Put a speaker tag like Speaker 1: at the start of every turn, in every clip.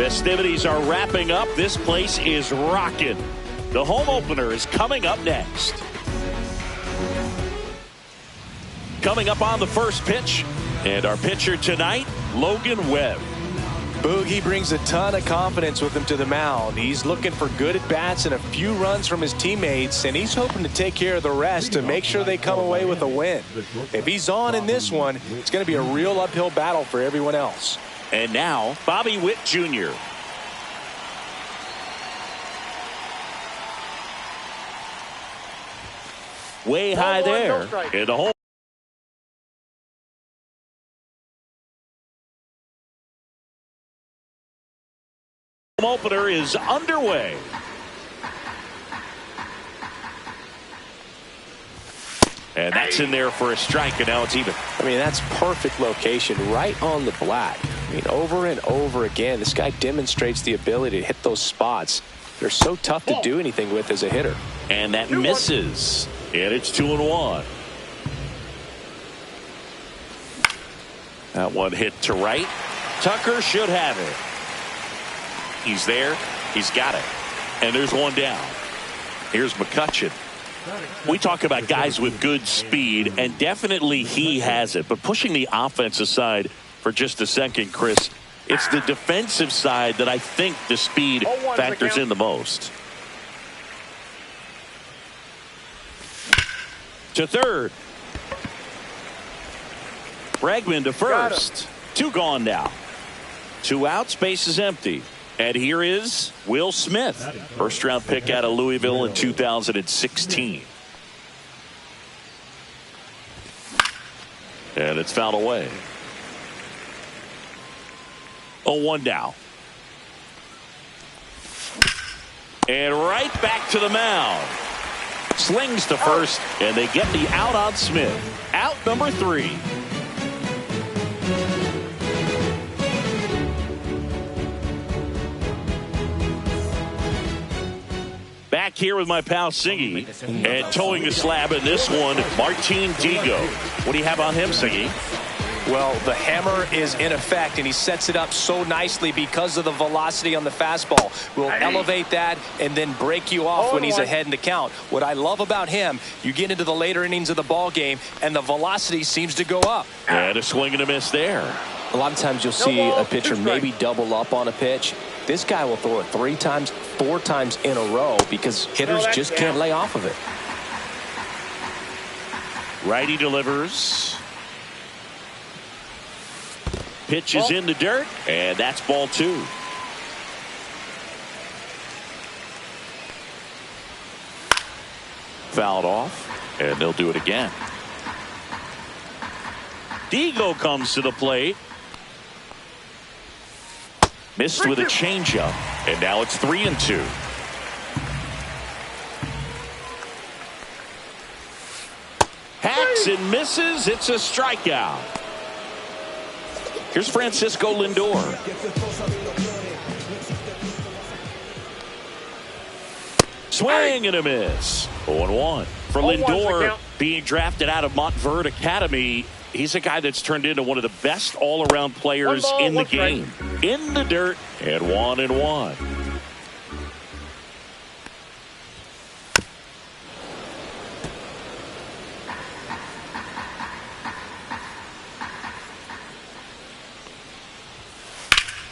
Speaker 1: Festivities are wrapping up. This place is rocking. The home opener is coming up next. Coming up on the first pitch, and our pitcher tonight, Logan Webb.
Speaker 2: Boogie brings a ton of confidence with him to the mound. He's looking for good at-bats and a few runs from his teammates, and he's hoping to take care of the rest to make sure they come away with a win. If he's on in this one, it's going to be a real uphill battle for everyone else.
Speaker 1: And now, Bobby Witt Jr. Way high there. And the home opener is underway. And that's in there for a strike, and now it's even.
Speaker 2: I mean, that's perfect location, right on the black. I mean, over and over again, this guy demonstrates the ability to hit those spots. They're so tough to do anything with as a hitter.
Speaker 1: And that misses. And it's 2-1. That one hit to right. Tucker should have it. He's there. He's got it. And there's one down. Here's McCutcheon. We talk about guys with good speed, and definitely he has it. But pushing the offense aside for just a second, Chris, it's the defensive side that I think the speed factors in the most. To third. Bregman to first. Two gone now. 2 outs, base is empty. And here is Will Smith, first-round pick out of Louisville in 2016. And it's fouled away. 0-1 now. And right back to the mound. Slings to first, and they get the out on Smith. Out number 3. Back here with my pal Singy, and towing the slab in this one, Martin Digo. What do you have on him, Singy?
Speaker 2: Well, the hammer is in effect, and he sets it up so nicely because of the velocity on the fastball. We'll elevate that and then break you off when he's ahead in the count. What I love about him, you get into the later innings of the ball game, and the velocity seems to go up.
Speaker 1: And a swing and a miss there.
Speaker 2: A lot of times you'll see a pitcher maybe double up on a pitch. This guy will throw it 3 times, 4 times in a row because hitters just can't lay off of it.
Speaker 1: Righty delivers. Pitch is in the dirt, and that's ball 2. Fouled off, and they'll do it again. Digo comes to the plate. Missed with a changeup, and now it's 3-2. Hacks and misses. It's a strikeout. Here's Francisco Lindor. Swing and a miss. 0-1 for Lindor, being drafted out of Montverde Academy. He's a guy that's turned into one of the best all-around players in the game. In the dirt, and 1-1.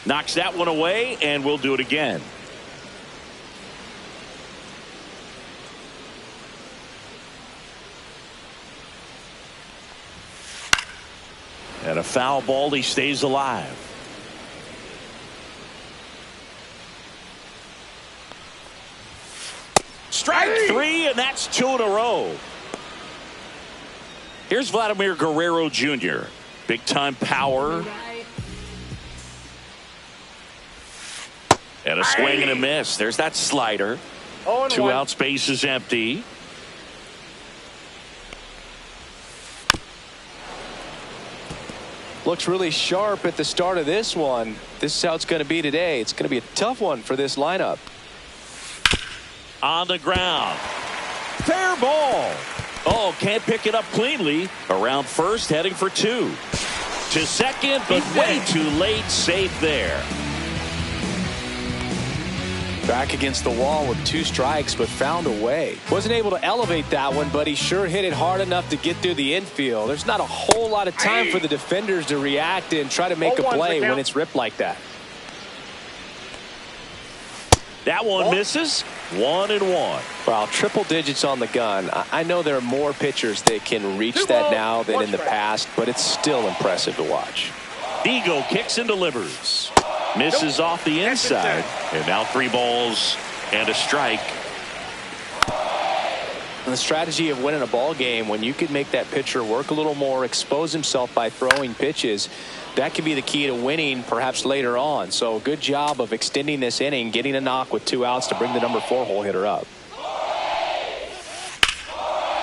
Speaker 1: Knocks that one away, and we'll do it again. And a foul ball, he stays alive. Strike 3, and that's 2 in a row. Here's Vladimir Guerrero Jr. Big time power. And a swing and a miss. There's that slider. 2 outs, base is empty.
Speaker 2: Looks really sharp at the start of this one. This is how it's going to be today. It's going to be a tough one for this lineup.
Speaker 1: On the ground. Fair ball. Oh, can't pick it up cleanly. Around first, heading for 2. To second, but way too late. Safe there.
Speaker 2: Back against the wall with 2 strikes, but found a way. Wasn't able to elevate that one, but he sure hit it hard enough to get through the infield. There's not a whole lot of time for the defenders to react and try to make a play when it's ripped like that.
Speaker 1: That one misses. 1-1.
Speaker 2: Wow, triple digits on the gun. I know there are more pitchers that can reach that now than in the past, but it's still impressive to watch.
Speaker 1: Eagle kicks and delivers. Misses off the inside. And now 3 balls and a strike.
Speaker 2: And the strategy of winning a ball game, when you can make that pitcher work a little more, expose himself by throwing pitches, that could be the key to winning perhaps later on. So good job of extending this inning, getting a knock with 2 outs to bring the number 4 hole hitter up.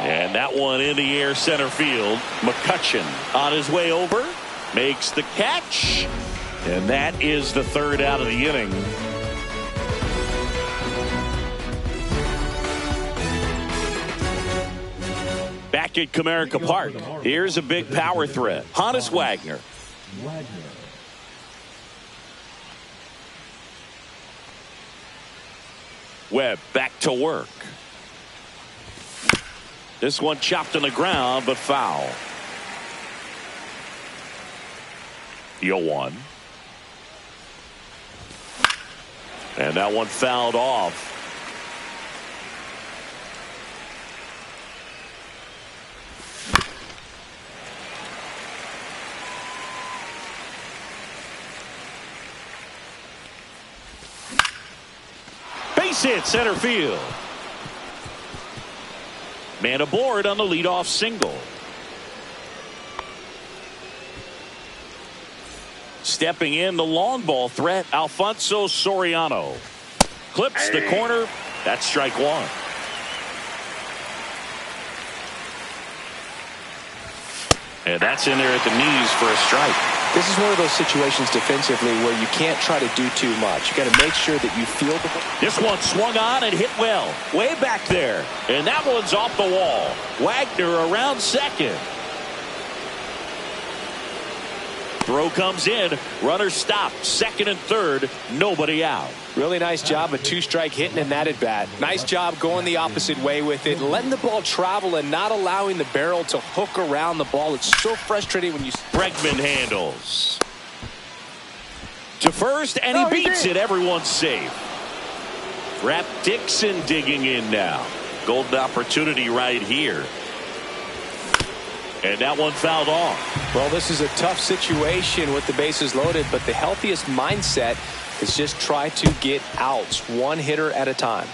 Speaker 1: And that one in the air center field. McCutchen on his way over. Makes the catch. And that is the 3rd out of the inning. Back at Comerica Park. Here's a big power threat. Honus Wagner. Webb back to work. This one chopped on the ground, but foul. 0-1. And that one fouled off. Base hit center field. Man aboard on the leadoff single. Stepping in, the long ball threat, Alfonso Soriano. Clips the corner. That's strike 1. And that's in there at the knees for a strike.
Speaker 2: This is one of those situations defensively where you can't try to do too much. You got to make sure that you feel the ball.
Speaker 1: This one swung on and hit well. Way back there. And that one's off the wall. Wagner around second. Throw comes in. Runner stopped. Second and third. Nobody out.
Speaker 2: Really nice job of 2-strike hitting in that at bat. Nice job going the opposite way with it. Letting the ball travel and not allowing the barrel to hook around the ball. It's so frustrating when you...
Speaker 1: Bregman handles. To first, and he beats it. Everyone's safe. Rap Dixon digging in now. Golden opportunity right here. And that one fouled off.
Speaker 2: Well, this is a tough situation with the bases loaded, but the healthiest mindset is just try to get outs, 1 hitter at a time.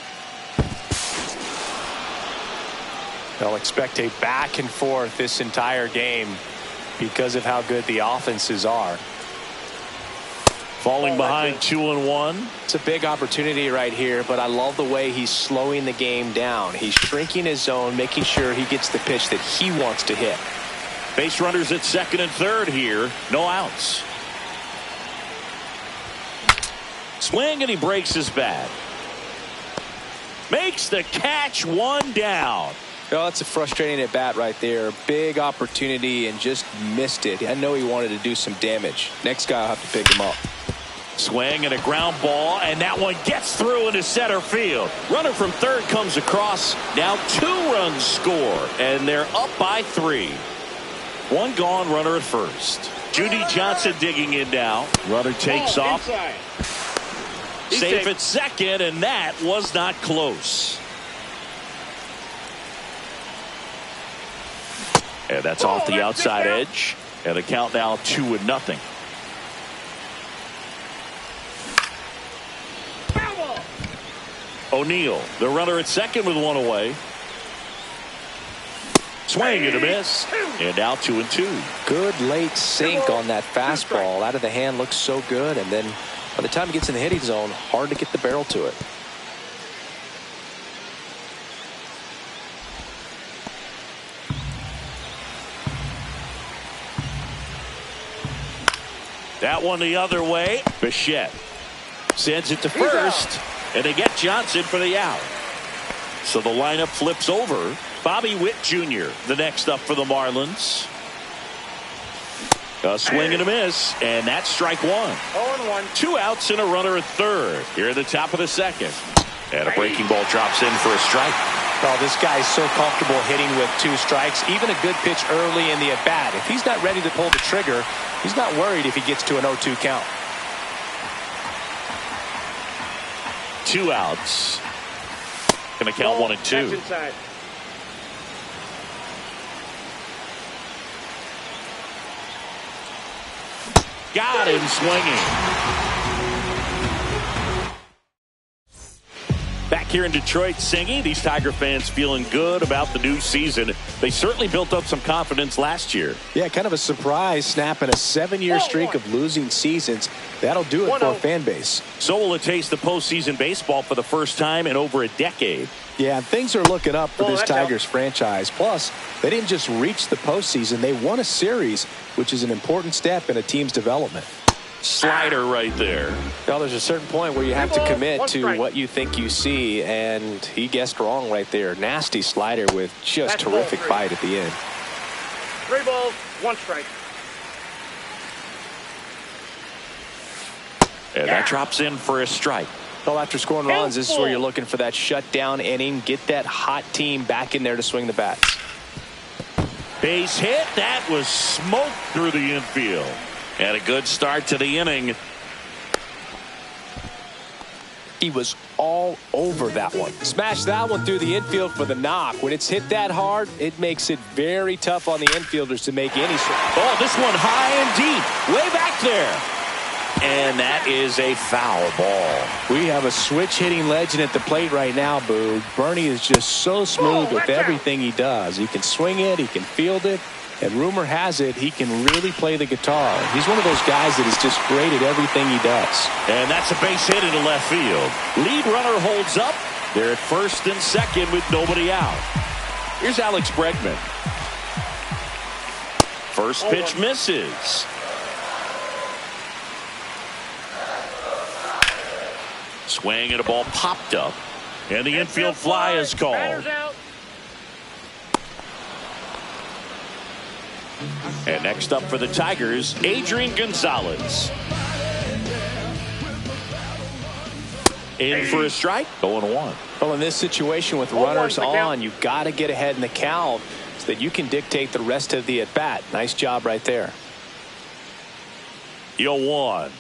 Speaker 2: They'll expect a back and forth this entire game because of how good the offenses are.
Speaker 1: Falling behind 2-1.
Speaker 2: It's a big opportunity right here, but I love the way he's slowing the game down. He's shrinking his zone, making sure he gets the pitch that he wants to hit.
Speaker 1: Base runners at second and third here. No outs. Swing, and he breaks his bat. Makes the catch. 1 down.
Speaker 2: Oh, that's a frustrating at bat right there. Big opportunity and just missed it. I know he wanted to do some damage. Next guy will have to pick him up.
Speaker 1: Swing and a ground ball, and that one gets through into center field. Runner from third comes across. Now 2 runs score, and they're up by 3. 1 gone, runner at first. Judy Johnson digging in now. Runner takes off. Safe at second, and that was not close. And that's off the outside edge. And the count now 2-0. O'Neill, the runner at second with 1 away. Swing and a miss. And now 2-2.
Speaker 2: Good late sink on that fastball. Out of the hand looks so good. And then by the time it gets in the hitting zone, hard to get the barrel to it.
Speaker 1: That one the other way. Bichette sends it to first. And they get Johnson for the out. So the lineup flips over. Bobby Witt Jr. the next up for the Marlins. A swing and a miss, and that's strike one.
Speaker 3: 0-1.
Speaker 1: 2 outs and a runner at third. Here at the top of the second. And a breaking ball drops in for a strike.
Speaker 2: Oh, this guy is so comfortable hitting with 2 strikes. Even a good pitch early in the at-bat. If he's not ready to pull the trigger, he's not worried if he gets to an 0-2 count.
Speaker 1: 2 outs. Gonna count 1 and 2.
Speaker 3: That's inside.
Speaker 1: Got him swinging. Back here in Detroit, Singy, these Tiger fans feeling good about the new season. They certainly built up some confidence last year.
Speaker 2: Yeah, kind of a surprise snapping a 7-year streak of losing seasons. That'll do it for a fan base.
Speaker 1: So will it taste the postseason baseball for the first time in over a decade.
Speaker 2: Yeah, things are looking up for this Tigers franchise. Plus, they didn't just reach the postseason. They won a series, which is an important step in a team's development.
Speaker 1: Slider right there.
Speaker 2: Well, there's a certain point where you have to commit to what you think you see, and he guessed wrong right there. Nasty slider with just terrific bite at the end.
Speaker 3: 3 balls, 1 strike.
Speaker 1: And that drops in for a strike.
Speaker 2: Well, after scoring runs, this is where you're looking for that shutdown inning. Get that hot team back in there to swing the bats.
Speaker 1: Base hit. That was smoked through the infield. And a good start to the inning.
Speaker 2: He was all over that one. Smashed that one through the infield for the knock. When it's hit that hard, it makes it very tough on the infielders to make any sort.
Speaker 1: Oh, this one high and deep. Way back there. And that is a foul ball.
Speaker 2: We have a switch hitting legend at the plate right now, Boog. Bernie is just so smooth with everything he does. He can swing it, he can field it. And rumor has it he can really play the guitar. He's one of those guys that is just great at everything he does.
Speaker 1: And that's a base hit into left field. Lead runner holds up. They're at first and second with nobody out. Here's Alex Bregman. First pitch misses. Swing and a ball popped up. And the infield fly is called. And next up for the Tigers, Adrian Gonzalez. In for a strike, 0-1.
Speaker 2: Well, in this situation with runners on, you've got to get ahead in the count so that you can dictate the rest of the at-bat. Nice job right there.
Speaker 1: 0-1.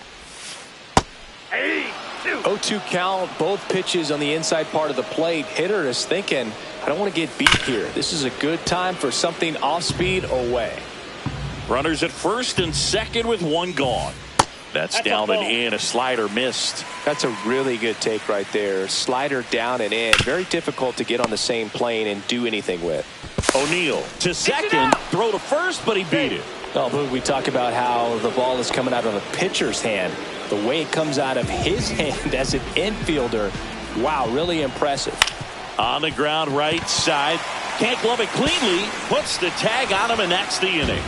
Speaker 2: 0-2 count, both pitches on the inside part of the plate. Hitter is thinking, I don't want to get beat here. This is a good time for something off speed away.
Speaker 1: Runners at first and second with 1 gone. That's down and in. A slider missed.
Speaker 2: That's a really good take right there. Slider down and in. Very difficult to get on the same plane and do anything with.
Speaker 1: O'Neill to second. Throw to first, but he beat it.
Speaker 2: Well, Boog, we talk about how the ball is coming out of a pitcher's hand. The way it comes out of his hand as an infielder. Wow, really impressive.
Speaker 1: On the ground right side. Can't glove it cleanly. Puts the tag on him, and that's the inning.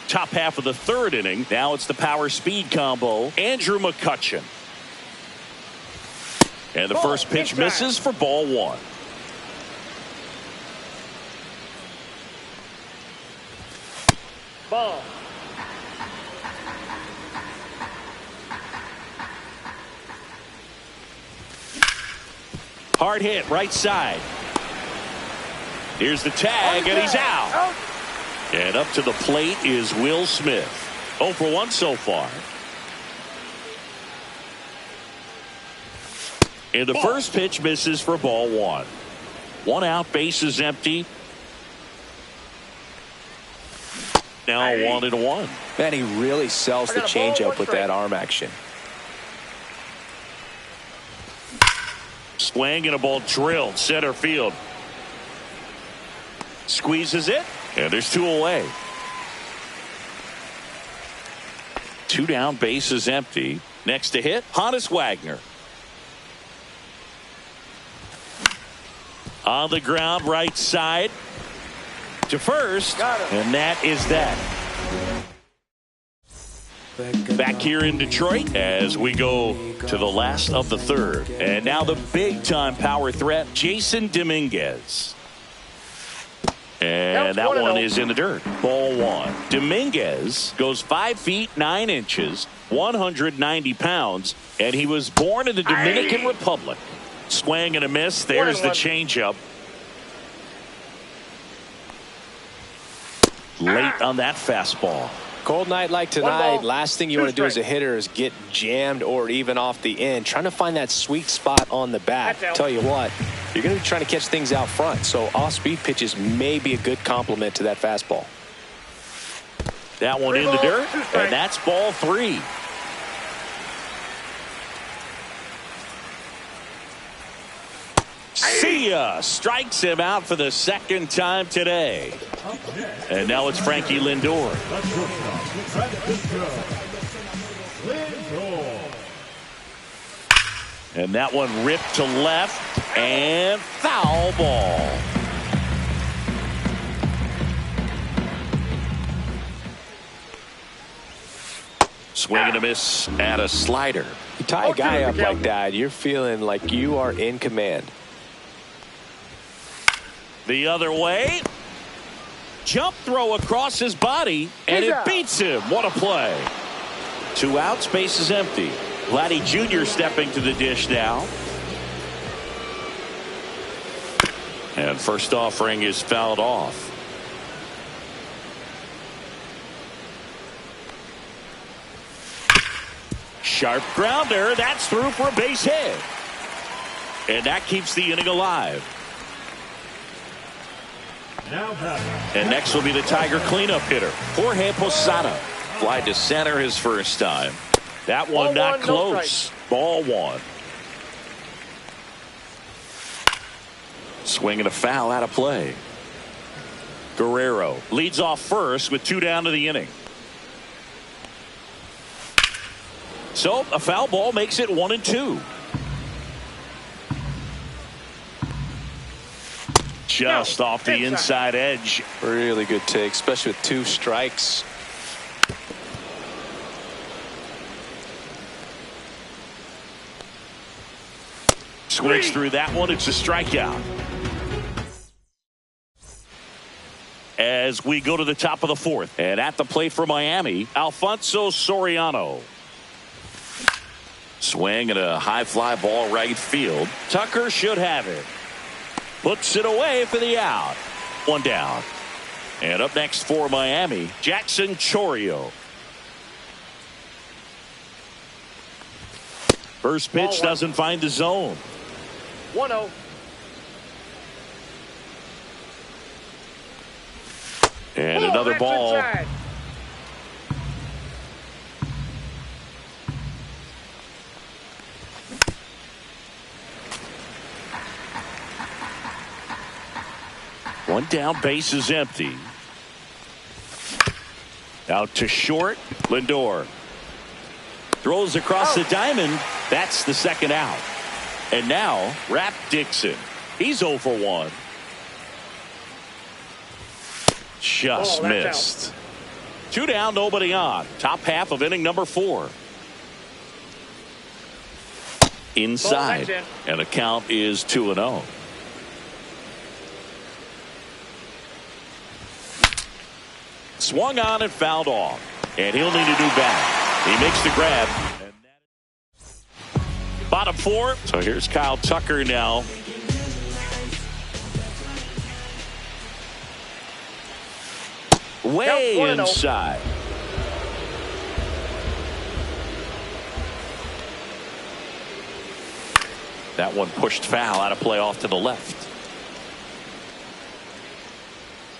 Speaker 1: Top half of the third inning. Now it's the power speed combo. Andrew McCutchen. And the first pitch misses for ball 1.
Speaker 3: Ball.
Speaker 1: Hard hit right side. Here's the tag, and he's out. And up to the plate is Will Smith. 0 for 1 so far. And the first pitch misses for ball 1. 1 out, bases empty. Now 1-1.
Speaker 2: Man, he really sells the changeup with that arm action.
Speaker 1: Swing and a ball drilled center field. Squeezes it, and there's 2 away. 2 down, bases empty. Next to hit, Honus Wagner. On the ground, right side to first, and that is that. Back here in Detroit as we go to the last of the third. And now the big-time power threat, Jason Dominguez. And that one is in the dirt. Ball one. Dominguez goes 5 feet 9 inches, 190 pounds, and he was born in the Dominican Republic. Swing and a miss. There's the changeup. Late on that fastball.
Speaker 2: Cold night like tonight, last thing you want to do as a hitter is get jammed or even off the end. Trying to find that sweet spot on the bat. Tell you what, you're going to be trying to catch things out front, so off-speed pitches may be a good complement to that fastball.
Speaker 1: That one in the dirt, and that's ball 3. See ya! Strikes him out for the second time today. And now it's Frankie Lindor. And that one ripped to left and foul ball. Swing and a miss at a slider.
Speaker 2: You tie a guy up like that, you're feeling like you are in command.
Speaker 1: The other way. Jump throw across his body, and it beats him. What a play. 2 outs, base is empty. Vladdy Jr. stepping to the dish now. And first offering is fouled off. Sharp grounder. That's through for a base hit. And that keeps the inning alive. And next will be the Tiger cleanup hitter, Jorge Posada. Fly to center his first time. That one not close. Ball 1. Swing and a foul out of play. Guerrero leads off first with 2 down to the inning. So a foul ball makes it 1-2. Just off the inside edge.
Speaker 2: Really good take, especially with 2 strikes.
Speaker 1: Swings through that one. It's a strikeout. As we go to the top of the 4th. And at the plate for Miami, Alfonso Soriano. Swing and a high fly ball right field. Tucker should have it. Puts it away for the out. 1 down. And up next for Miami, Jackson Chourio. First pitch doesn't find the zone.
Speaker 3: 1-0.
Speaker 1: And another ball.
Speaker 3: Inside.
Speaker 1: One down, base is empty. Out to short, Lindor. Throws across the diamond. That's the second out. And now, Rap Dixon. He's 0 for 1. Just missed. 2 down, nobody on. Top half of inning number 4. Inside. And the count is 2-0. Swung on and fouled off. And he'll need a new bat. He makes the grab. Bottom 4. So here's Kyle Tucker now. Way inside. That one pushed foul out of play off to the left.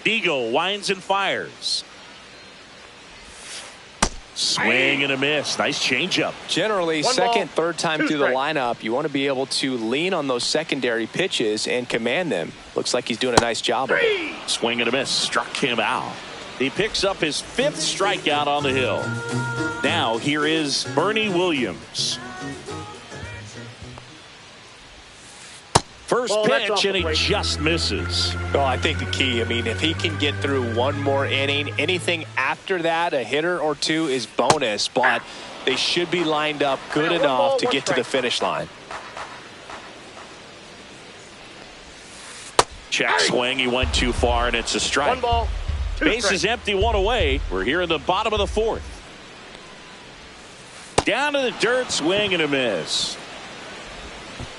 Speaker 1: Digo winds and fires. Swing and a miss. Nice changeup.
Speaker 2: Generally, second, third time through the lineup, you want to be able to lean on those secondary pitches and command them. Looks like he's doing a nice job of it.
Speaker 1: Swing and a miss. Struck him out. He picks up his 5th strikeout on the hill. Now here is Bernie Williams. First pitch, and he just misses.
Speaker 2: Well, I think the key, if he can get through one more inning, anything after that, a hitter or 2 is bonus, but they should be lined up good enough to get to the finish line.
Speaker 1: Check swing. He went too far, and it's a strike.
Speaker 3: 1 ball, 2
Speaker 1: Base is empty, 1 away. We're here in the bottom of the 4th. Down to the dirt, swing and a miss.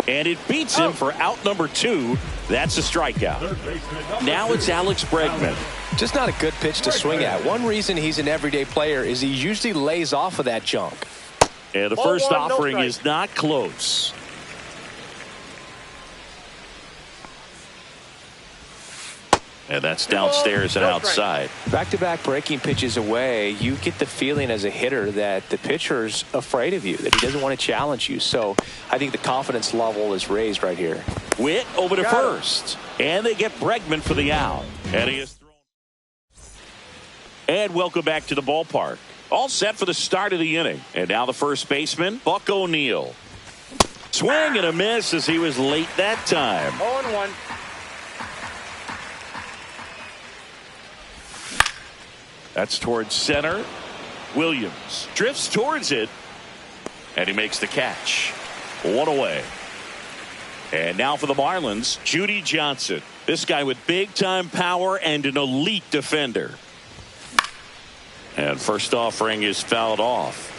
Speaker 1: And it beats him for out number 2. That's a strikeout. Now it's Alex Bregman.
Speaker 2: Just not a good pitch to swing at. One reason he's an everyday player is he usually lays off of that junk.
Speaker 1: And the first offering is not close. And that's downstairs and outside.
Speaker 2: Back-to-back breaking pitches away, you get the feeling as a hitter that the pitcher's afraid of you, that he doesn't want to challenge you. So I think the confidence level is raised right here.
Speaker 1: Witt over to first. And they get Bregman for the out. And he is thrown. And welcome back to the ballpark. All set for the start of the inning. And now the first baseman, Buck O'Neil. Swing and a miss as he was late that time.
Speaker 3: 0-1.
Speaker 1: That's towards center. Williams drifts towards it. And he makes the catch. 1 away. And now for the Marlins, Judy Johnson. This guy with big-time power and an elite defender. And first offering is fouled off.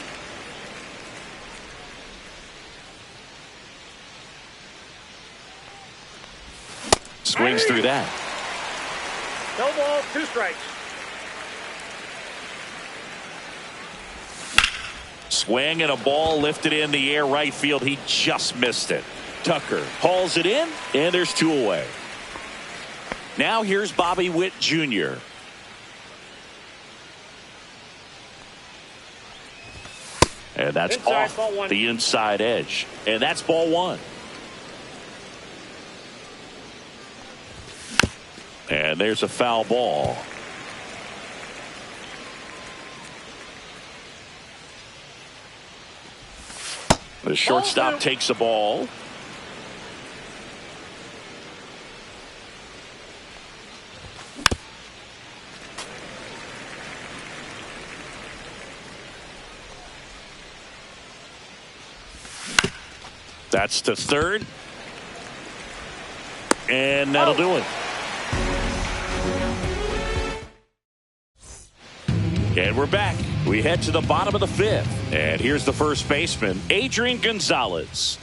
Speaker 1: Swings through that.
Speaker 3: No ball, 2 strikes.
Speaker 1: Swing and a ball lifted in the air right field. He just missed it. Tucker hauls it in, and there's 2 away. Now here's Bobby Witt Jr. And that's
Speaker 3: inside,
Speaker 1: off the inside edge. And that's ball 1. And there's a foul ball. The shortstop takes the ball. That's to third. And that'll do it. And we're back. We head to the bottom of the 5th. And here's the first baseman, Adrian Gonzalez.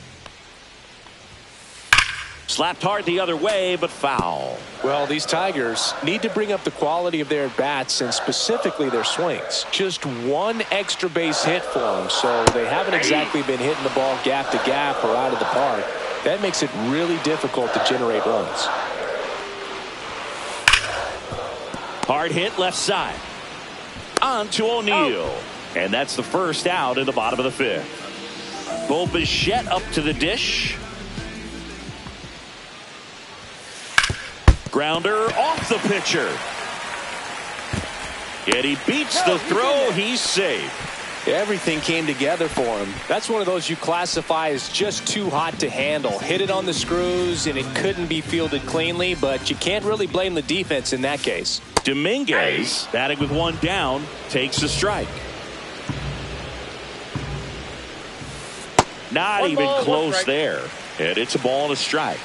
Speaker 1: Slapped hard the other way, but foul.
Speaker 2: Well, these Tigers need to bring up the quality of their bats and specifically their swings. Just 1 extra base hit for them, so they haven't exactly been hitting the ball gap to gap or out of the park. That makes it really difficult to generate runs.
Speaker 1: Hard hit left side. On to O'Neil. And that's the first out in the bottom of the 5th. Bo Bichette up to the dish. Grounder off the pitcher. And he beats the throw. He's safe.
Speaker 2: Everything came together for him. That's one of those you classify as just too hot to handle. Hit it on the screws, and it couldn't be fielded cleanly, but you can't really blame the defense in that case.
Speaker 1: Dominguez, batting with 1 down, takes a strike. Not even close there. And it's a ball and a strike.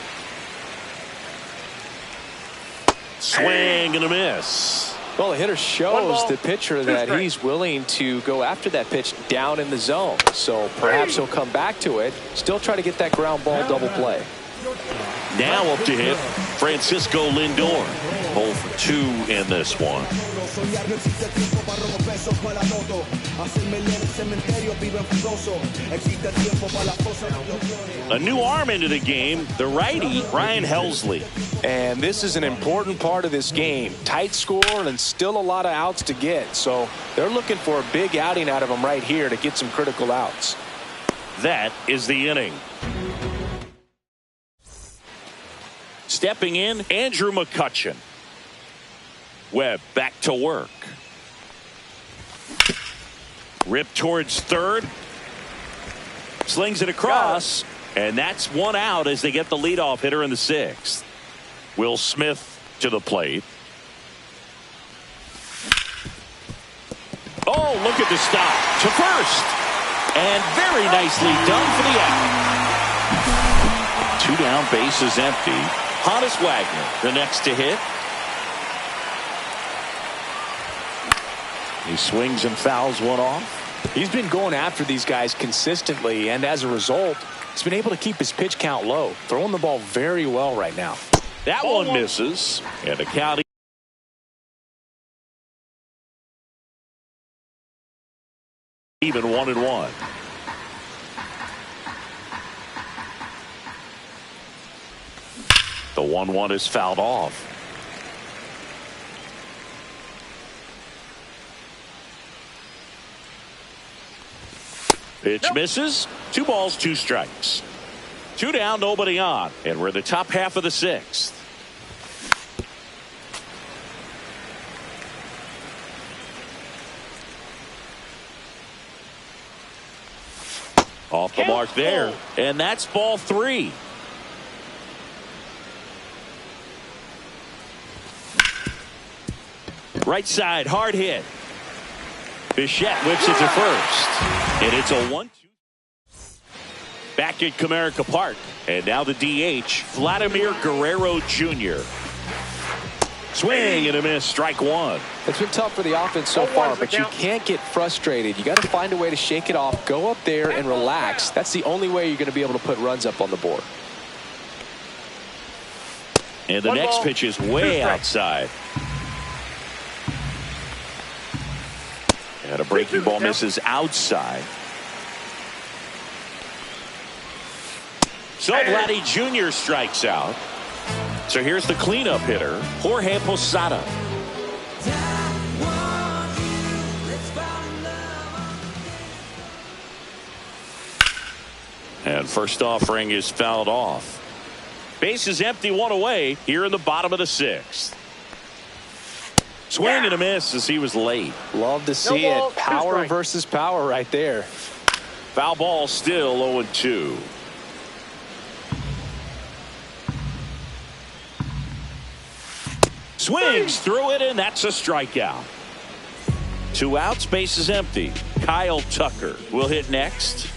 Speaker 1: Swing and a miss.
Speaker 2: Well, the hitter shows the pitcher that he's willing to go after that pitch down in the zone. So perhaps he'll come back to it. Still try to get that ground ball double play.
Speaker 1: Now up to hit Francisco Lindor. 0 for 2 in this one. A new arm into the game, the righty, Ryan Helsley.
Speaker 2: And this is an important part of this game. Tight score and still a lot of outs to get. So they're looking for a big outing out of him right here to get some critical outs.
Speaker 1: That is the inning. Stepping in, Andrew McCutchen. Webb back to work. Rip towards third. Slings it across. And that's 1 out as they get the leadoff hitter in the 6th. Will Smith to the plate. Oh, look at the stop. To first. And very nicely done for the out. 2 down, bases empty. Honus Wagner, the next to hit. He swings and fouls one off.
Speaker 2: He's been going after these guys consistently, and as a result, he's been able to keep his pitch count low, throwing the ball very well right now.
Speaker 1: That one misses, and the count even 1-1. The 1-1 is fouled off. Pitch misses. 2 balls, 2 strikes. 2 down, nobody on. And we're in the top half of the 6th. Off the mark there. And that's ball 3. Right side, hard hit. Bichette whips it to first. And it's a 1-2. Back at Comerica Park. And now the DH, Vladimir Guerrero Jr. Swing and a miss, strike 1.
Speaker 2: It's been tough for the offense so far, but you can't get frustrated. You got to find a way to shake it off, go up there and relax. That's the only way you're going to be able to put runs up on the board.
Speaker 1: And the next pitch is way outside. And a breaking ball misses outside. So Vladdy Jr. strikes out. So here's the cleanup hitter, Jorge Posada. And first offering is fouled off. Base is empty, 1 away here in the bottom of the 6th. Swing and a miss as he was late.
Speaker 2: Love to see it. Power versus power right there.
Speaker 1: Foul ball still 0-2. Swings through it, and that's a strikeout. 2 outs, base is empty. Kyle Tucker will hit next.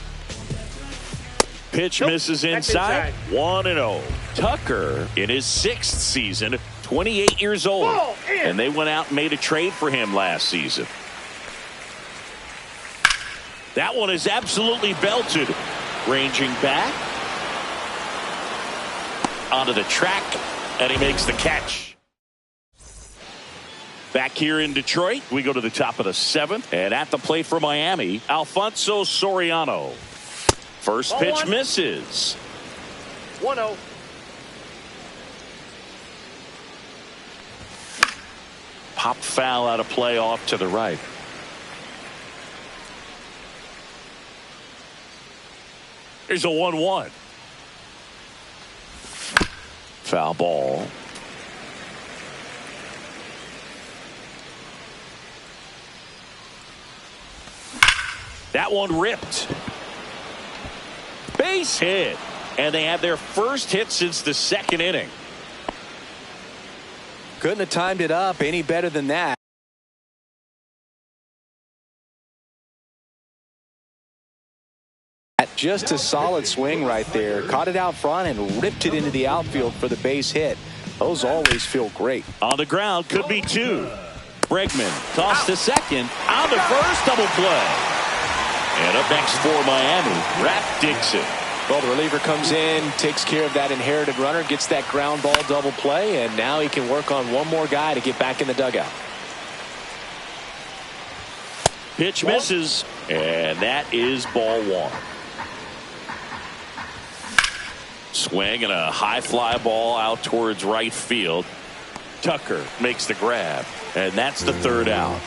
Speaker 1: Pitch misses inside. 1-0. Tucker in his 6th season, 28 years old. And they went out and made a trade for him last season. That one is absolutely belted. Ranging back. Onto the track, and he makes the catch. Back here in Detroit, we go to the top of the 7th. And at the plate for Miami, Alfonso Soriano. First pitch misses.
Speaker 3: 1-0.
Speaker 1: Pop foul out of play off to the right. There's a 1-1. Foul ball. That one ripped. Base hit. And they have their first hit since the 2nd inning.
Speaker 2: Couldn't have timed it up any better than that. Just a solid swing right there. Caught it out front and ripped it into the outfield for the base hit. Those always feel great.
Speaker 1: On the ground, could be 2. Bregman tossed to second. On the first, double play. And up next for Miami, Rap Dixon.
Speaker 2: Well, the reliever comes in, takes care of that inherited runner, gets that ground ball double play, and now he can work on one more guy to get back in the dugout.
Speaker 1: Pitch misses, and that is ball 1. Swing and a high fly ball out towards right field. Tucker makes the grab, and that's the 3rd out.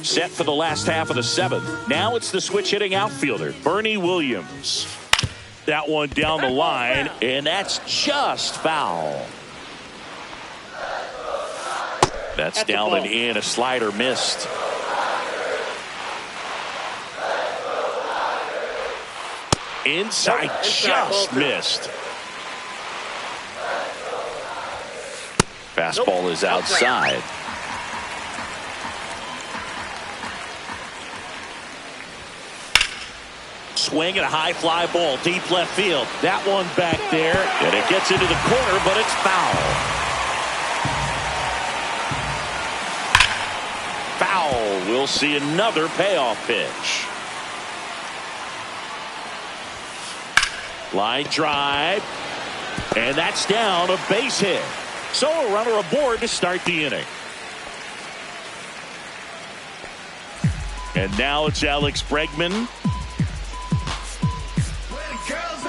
Speaker 1: Set for the last half of the 7th. Now it's the switch hitting outfielder, Bernie Williams. That one down the line, and that's just foul. That's down and in. A slider missed. Inside, just missed. Fastball is outside. swing and a high fly ball deep left field. That one back there, and it gets into the corner, but it's foul. Foul. We'll see another payoff pitch. Line drive, and that's down, a base hit. So a runner aboard to start the inning. And now it's Alex Bregman.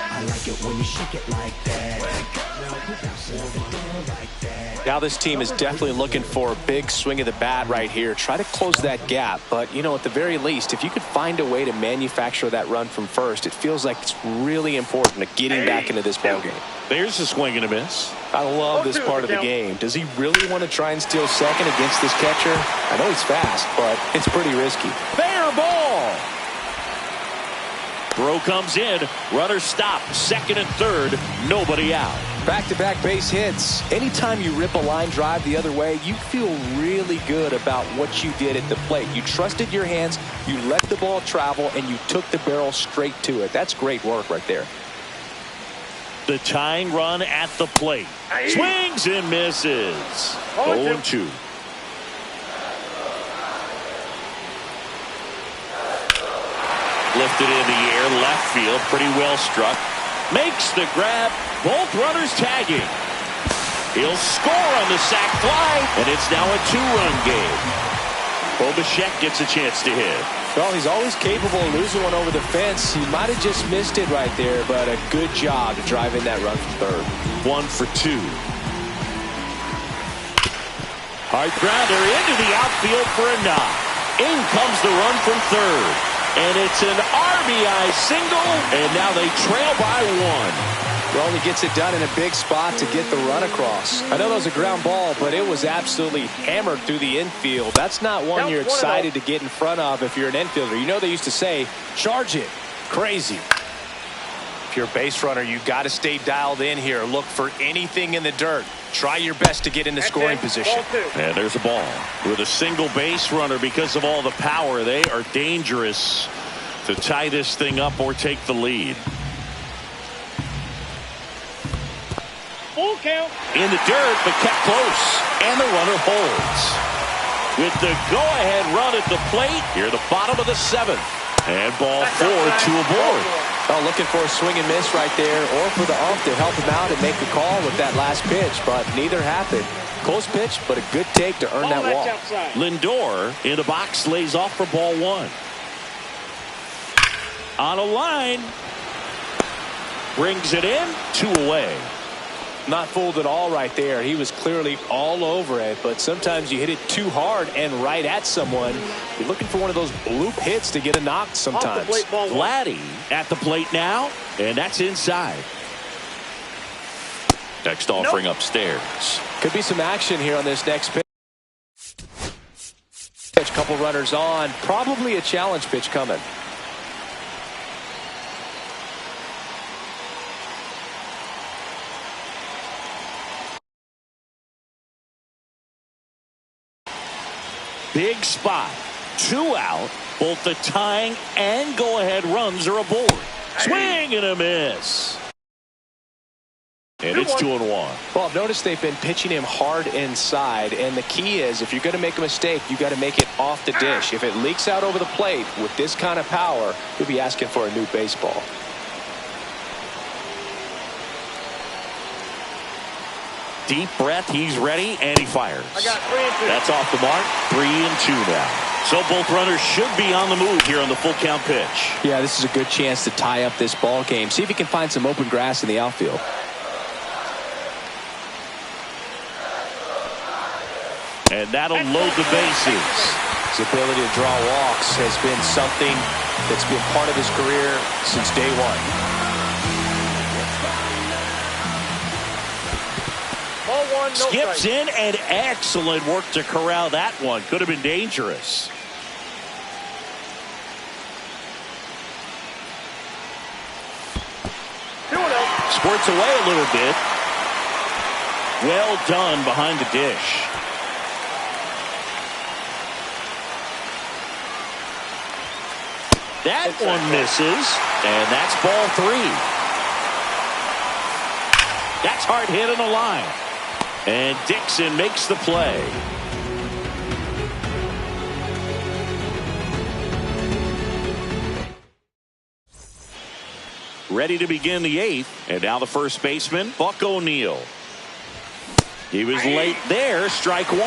Speaker 4: I like it when you shake it like that.
Speaker 2: Now this team is definitely looking for a big swing of the bat right here. Try to close that gap. But, you know, at the very least, if you could find a way to manufacture that run from first, it feels like it's really important to getting back into this ballgame.
Speaker 1: There's a swing and a miss.
Speaker 2: I love this part of the game. Does he really want to try and steal second against this catcher? I know he's fast, but it's pretty risky.
Speaker 1: Fair ball. Throw comes in. Runner stopped. Second and third. Nobody out.
Speaker 2: Back-to-back base hits. Anytime you rip a line drive the other way, you feel really good about what you did at the plate. You trusted your hands, you let the ball travel, and you took the barrel straight to it. That's great work right there.
Speaker 1: The tying run at the plate. Swings and misses. 0-2. Lifted in the air, left field, pretty well struck. Makes the grab. Both runners tagging. He'll score on the sac fly, and it's now a 2-run game. Bobachek gets a chance to hit.
Speaker 2: Well, he's always capable of losing one over the fence. He might have just missed it right there, but a good job to drive in that run from third.
Speaker 1: 1 for 2. Hard grounder into the outfield for a knock. In comes the run from third. And it's an RBI single, and now they trail by 1.
Speaker 2: Well, he gets it done in a big spot to get the run across. I know that was a ground ball, but it was absolutely hammered through the infield. That's not one you're excited to get in front of if you're an infielder. You know they used to say, charge it. Crazy. If you're a base runner, you got to stay dialed in here. Look for anything in the dirt. Try your best to get in the scoring position.
Speaker 1: And there's a ball. With a single base runner, because of all the power, they are dangerous to tie this thing up or take the lead.
Speaker 3: Full count.
Speaker 1: In the dirt, but kept close. And the runner holds. With the go-ahead run at the plate, here the bottom of the 7th. And ball 4, 2 aboard.
Speaker 2: Oh, looking for a swing and miss right there, or for the ump to help him out and make the call with that last pitch, but neither happened. Close pitch, but a good take to earn that walk.
Speaker 1: Lindor in the box lays off for ball 1. On a line. Brings it in. 2 away.
Speaker 2: Not fooled at all right there. He was clearly all over it, but sometimes you hit it too hard and right at someone. You're looking for one of those bloop hits to get a knock sometimes.
Speaker 1: Vladdy at the plate now, and that's inside. Next offering upstairs.
Speaker 2: Could be some action here on this next pitch. Couple runners on. Probably a challenge pitch coming.
Speaker 1: Big spot. 2 out. Both the tying and go-ahead runs are aboard. Swing and a miss. And it's 2-1.
Speaker 2: Well, I've noticed they've been pitching him hard inside, and the key is if you're going to make a mistake, you got to make it off the dish. If it leaks out over the plate with this kind of power, you'll be asking for a new baseball.
Speaker 1: Deep breath, he's ready, and he fires.
Speaker 3: I got 3 and 2.
Speaker 1: That's off the mark. 3 and 2 now. So both runners should be on the move here on the full count pitch.
Speaker 2: Yeah, this is a good chance to tie up this ball game. See if he can find some open grass in the outfield.
Speaker 1: And that'll load the bases.
Speaker 2: His ability to draw walks has been something that's been part of his career since day one.
Speaker 3: Ball 1, no
Speaker 1: Skips
Speaker 3: strike.
Speaker 1: in, and excellent work to corral that one. Could have been dangerous. Squirts away a little bit. Well done behind the dish. That one misses, and that's ball 3. That's hard hit on the line. And Dixon makes the play. Ready to begin the 8th, and now the first baseman, Buck O'Neil. He was late there, strike 1.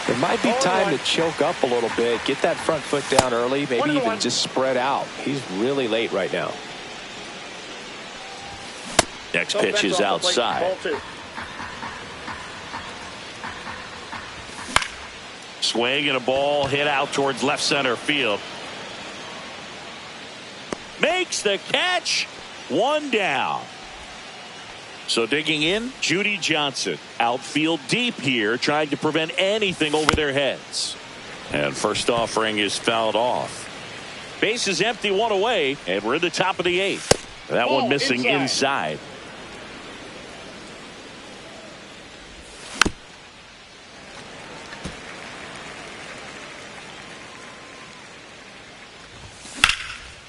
Speaker 2: It might be time to choke up a little bit, get that front foot down early, maybe even just spread out. He's really late right now.
Speaker 1: Next pitch is outside. Swing and a ball hit out towards left center field. Makes the catch. 1 down. So digging in, Judy Johnson. Outfield deep here, trying to prevent anything over their heads. And first offering is fouled off. Base is empty, 1 away, and we're in the top of the 8th. That one missing inside.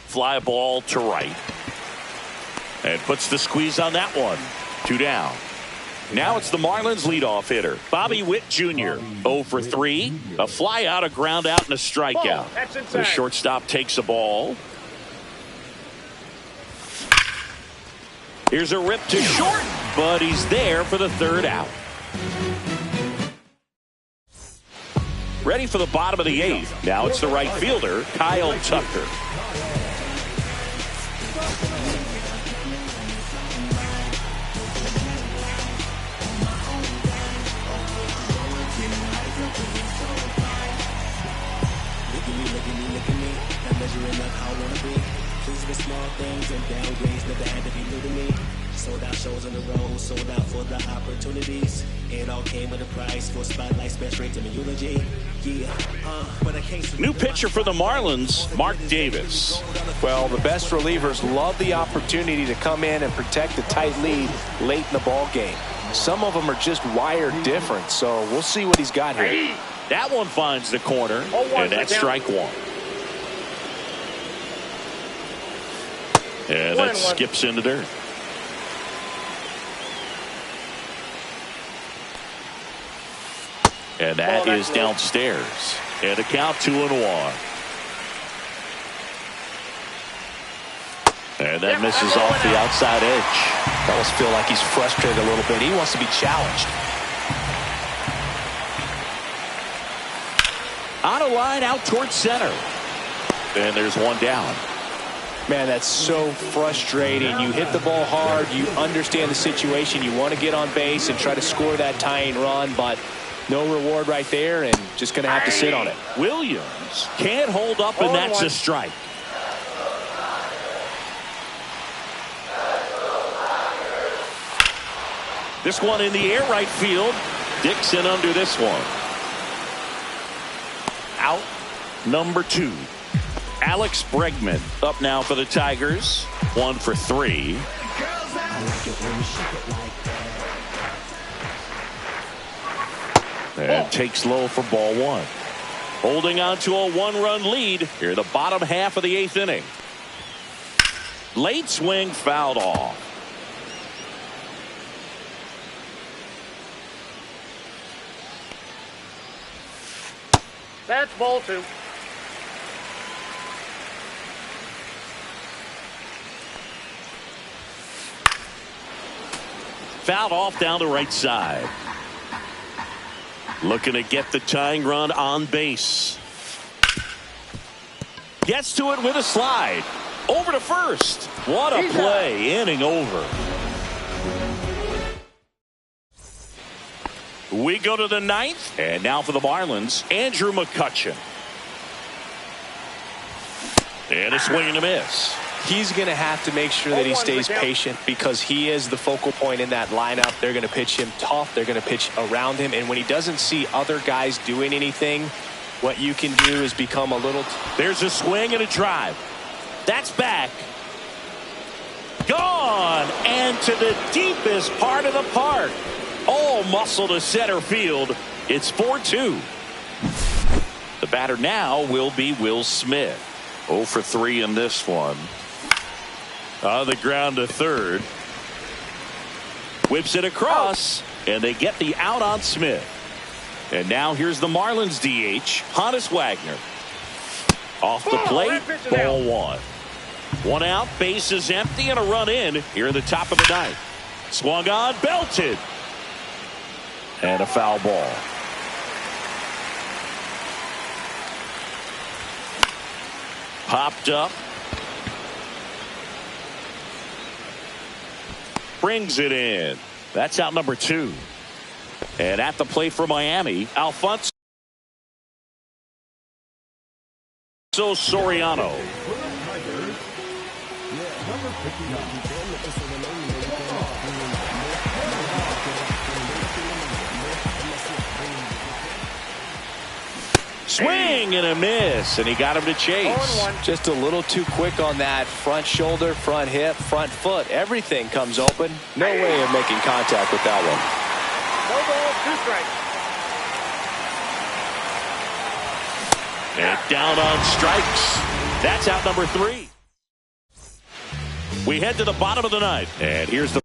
Speaker 1: Fly ball to right. And puts the squeeze on that one. 2 down. Now it's the Marlins leadoff hitter, Bobby Witt Jr. 0 for 3. A fly out, a ground out, and a strikeout. The shortstop takes a ball. Here's a rip to short, but he's there for the 3rd out. Ready for the bottom of the 8th. Now it's the right fielder, Kyle Tucker.
Speaker 4: Small things and downgrades never had to be new to me. Sold out shows on the road, sold out for the opportunities. It all came with a price for spotlights, best rates, and eulogy. Yeah, but I can't.
Speaker 1: New pitcher for the Marlins, Mark Davis.
Speaker 2: Well, the best relievers love the opportunity to come in and protect a tight lead late in the ball game. Some of them are just wired different, so we'll see what he's got here.
Speaker 1: That one finds the corner, and that's strike 1. And that skips into dirt. And that is downstairs. And a count 2-1. And that misses off the outside edge.
Speaker 2: I almost feel like he's frustrated a little bit. He wants to be challenged.
Speaker 1: On a line out towards center. And there's 1 down.
Speaker 2: Man, that's so frustrating. You hit the ball hard. You understand the situation. You want to get on base and try to score that tying run, but no reward right there, and just going to have to sit on it.
Speaker 1: Williams can't hold up, and that's a strike. This one in the air right field. Dixon under this one. Out number 2. Alex Bregman up now for the Tigers. 1 for 3. And takes low for ball 1. Holding on to a 1-run lead here in the bottom half of the 8th inning. Late swing fouled off.
Speaker 3: That's ball 2.
Speaker 1: Fouled off down the right side. Looking to get the tying run on base. Gets to it with a slide. Over to first. What a play. Inning over. We go to the 9th. And now for the Marlins, Andrew McCutchen. And a swing and a miss.
Speaker 2: He's going to have to make sure that he stays patient because he is the focal point in that lineup. They're going to pitch him tough. They're going to pitch around him. And when he doesn't see other guys doing anything, what you can do is become a little...
Speaker 1: There's a swing and a drive. That's back. Gone. And to the deepest part of the park. All muscle to center field. It's 4-2. The batter now will be Will Smith. 0 for 3 in this one. On the ground to third. Whips it across, and they get the out on Smith. And now here's the Marlins DH, Honus Wagner. Off the plate, ball 1. 1 out, base is empty, and a run in here in the top of the ninth. Swung on, belted. And a foul ball. Popped up. Brings it in. That's out number 2. And at the plate for Miami, Alfonso Soriano. Swing and a miss, and he got him to chase.
Speaker 2: Just a little too quick on that front shoulder, front hip, front foot. Everything comes open. No way of making contact with that one.
Speaker 3: No ball, 2 strikes.
Speaker 1: And down on strikes. That's out number 3. We head to the bottom of the ninth, and here's the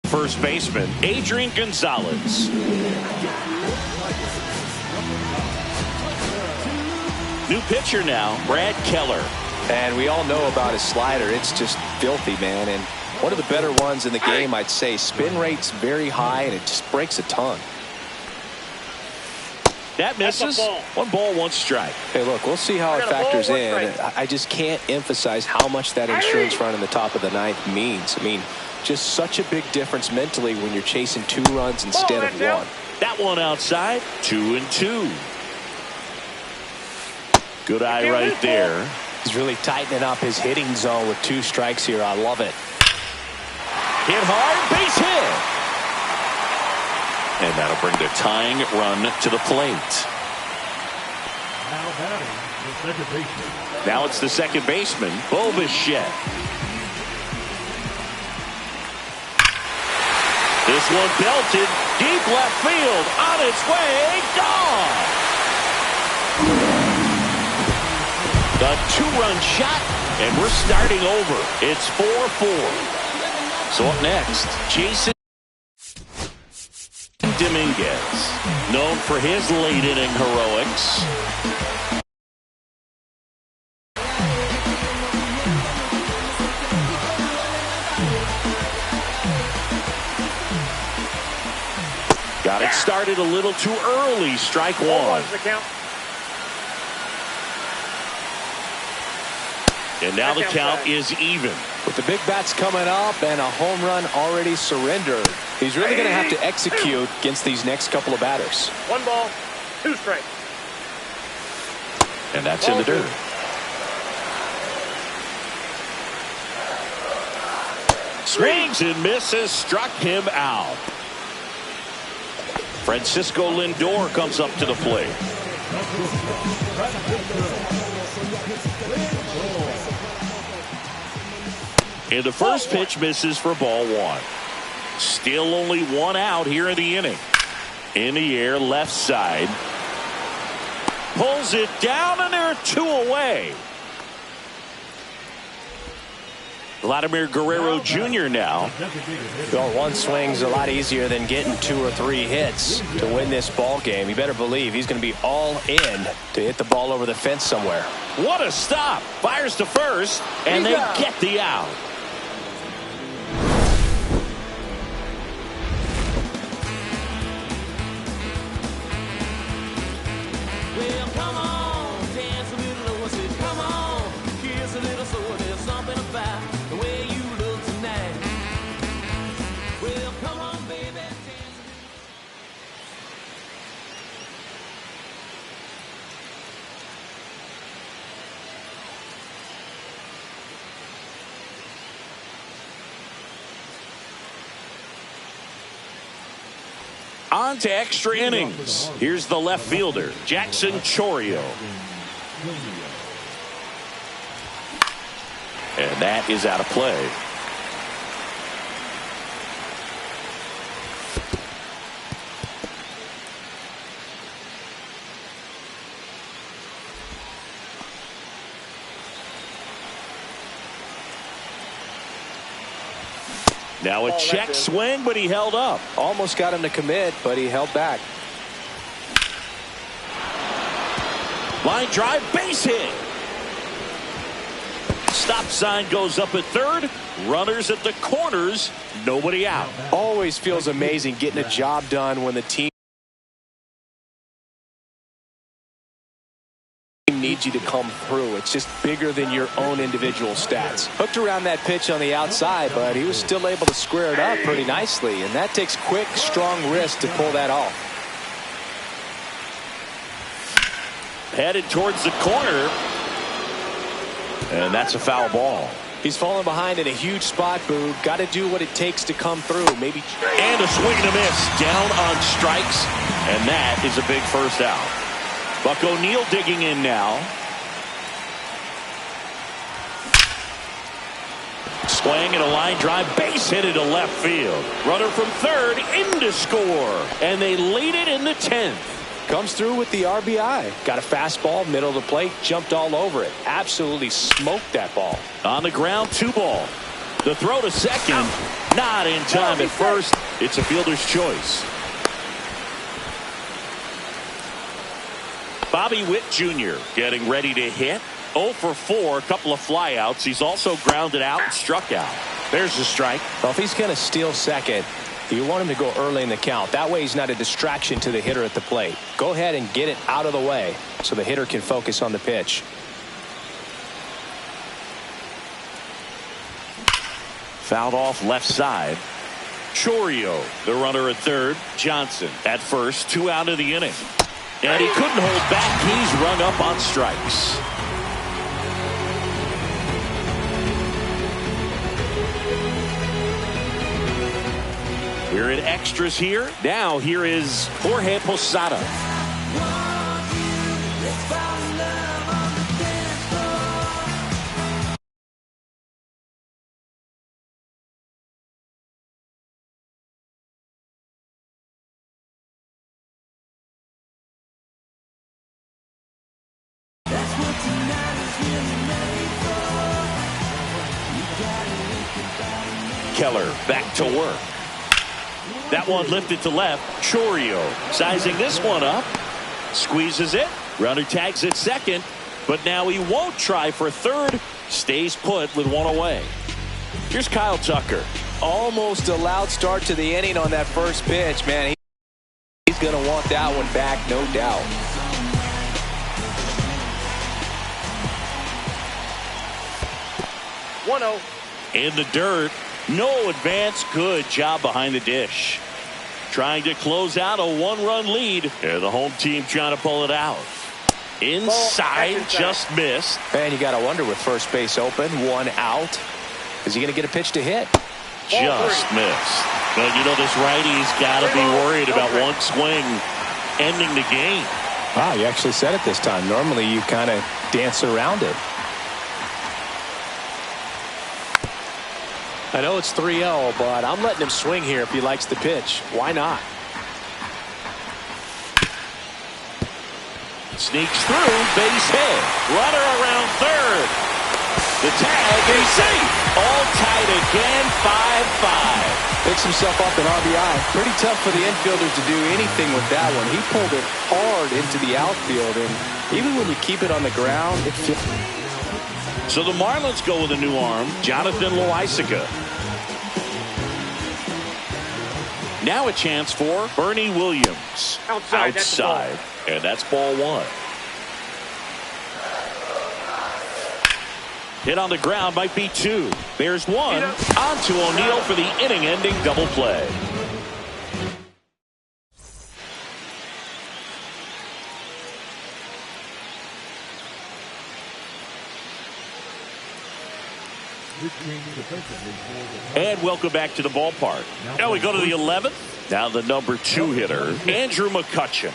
Speaker 1: first baseman, Adrian Gonzalez. New pitcher now, Brad Keller.
Speaker 2: And we all know about his slider. It's just filthy, man. And one of the better ones in the game, I'd say. Spin rate's very high, and it just breaks a ton.
Speaker 1: That misses. 1 ball, 1 strike.
Speaker 2: Hey, look, we'll see how it factors in. I just can't emphasize how much that insurance run in the top of the ninth means. I mean, just such a big difference mentally when you're chasing 2 runs instead of 1.
Speaker 1: That one outside, 2-2. Good eye right there.
Speaker 2: He's really tightening up his hitting zone with 2 strikes here. I love it.
Speaker 1: Hit hard, base hit. And that'll bring the tying run to the plate.
Speaker 5: Now batting, the second baseman.
Speaker 1: Now it's the second baseman, Bo Bichette. This one belted, deep left field, on its way, gone. The 2-run shot, and we're starting over. It's 4-4. So up next, Jason Dominguez, known for his late inning heroics. Got it started a little too early. Strike 1. And now the count is even.
Speaker 2: With the big bats coming up and a home run already surrendered, he's really going to have to execute against these next couple of batters.
Speaker 3: 1 ball, 2 strikes.
Speaker 1: And that's in the dirt. Swings and misses, struck him out. Francisco Lindor comes up to the plate. And the first pitch misses for ball 1. Still only 1 out here in the inning. In the air, left side. Pulls it down, and there are 2 away. Vladimir Guerrero Jr. now.
Speaker 2: Well, 1 swing's a lot easier than getting 2 or 3 hits to win this ball game. You better believe he's going to be all in to hit the ball over the fence somewhere.
Speaker 1: What a stop. Fires to first, and they get the out.
Speaker 6: Well, come on, dance a little, what's it? Come on, kiss a little, so there's something about the way you look tonight. Well, come on, baby, dance a little.
Speaker 1: on to extra innings. Here's the left fielder, Jackson Chourio. And that is out of play. Now a check swing, but he held up.
Speaker 2: Almost got him to commit, but he held back.
Speaker 1: Line drive, base hit. Stop sign goes up at third. Runners at the corners. Nobody out.
Speaker 2: Always feels amazing getting a job done when the team needs you to come through. It's just bigger than your own individual stats. Hooked around that pitch on the outside, but he was still able to square it up pretty nicely, and that takes quick, strong wrist to pull that off.
Speaker 1: Headed towards the corner, and that's a foul ball.
Speaker 2: He's falling behind in a huge spot, Boo. Got to do what it takes to come through. Maybe.
Speaker 1: And a swing and a miss. Down on strikes, and that is a big first out. Buck O'Neil digging in now. Swing and a line drive, base hit into left field. Runner from third in to score, and they lead it in the 10th.
Speaker 2: Comes through with the RBI. Got a fastball, middle of the plate, jumped all over it. Absolutely smoked that ball.
Speaker 1: On the ground, 2-ball. The throw to second, not in time at first. It's a fielder's choice. Bobby Witt Jr. getting ready to hit. 0 for 4, a couple of flyouts. He's also grounded out and struck out. There's the strike.
Speaker 2: Well, if he's going to steal second, you want him to go early in the count. That way he's not a distraction to the hitter at the plate. Go ahead and get it out of the way so the hitter can focus on the pitch.
Speaker 1: Fouled off left side. Chourio, the runner at third. Johnson at first. 2 out of the inning. And he couldn't hold back. He's rung up on strikes. We're in extras here. Now here is Jorge Posada. Keller back to work. That one lifted to left. Chourio sizing this one up. Squeezes it. Runner tags at second. But now he won't try for third. Stays put with one away. Here's Kyle Tucker.
Speaker 2: Almost a loud start to the inning on that first pitch, man. He's going to want that one back, no doubt.
Speaker 1: In the dirt. No advance. Good job behind the dish. Trying to close out a 1-run lead. And the home team trying to pull it out. Inside, just missed.
Speaker 2: And you got to wonder with first base open, 1 out. Is he going to get a pitch to hit?
Speaker 1: Just missed. But you know, this righty's got to be worried about one swing ending the game.
Speaker 2: Wow, you actually said it this time. Normally you kind of dance around it. I know it's 3-0, but I'm letting him swing here if he likes the pitch. Why not?
Speaker 1: Sneaks through, base hit. Runner around third. The tag is safe. All tied again, 5-5.
Speaker 2: Picks himself up an RBI. Pretty tough for the infielder to do anything with that one. He pulled it hard into the outfield, and even when you keep it on the ground, it feels.
Speaker 1: So the Marlins go with a new arm, Jonathan Loaisiga. Now a chance for Bernie Williams. Outside. And that's ball 1. Hit on the ground might be 2. There's 1. On to O'Neil for the inning-ending double play. And welcome back to the ballpark. Now we go to the 11th. Now the number 2 hitter, Andrew McCutchen.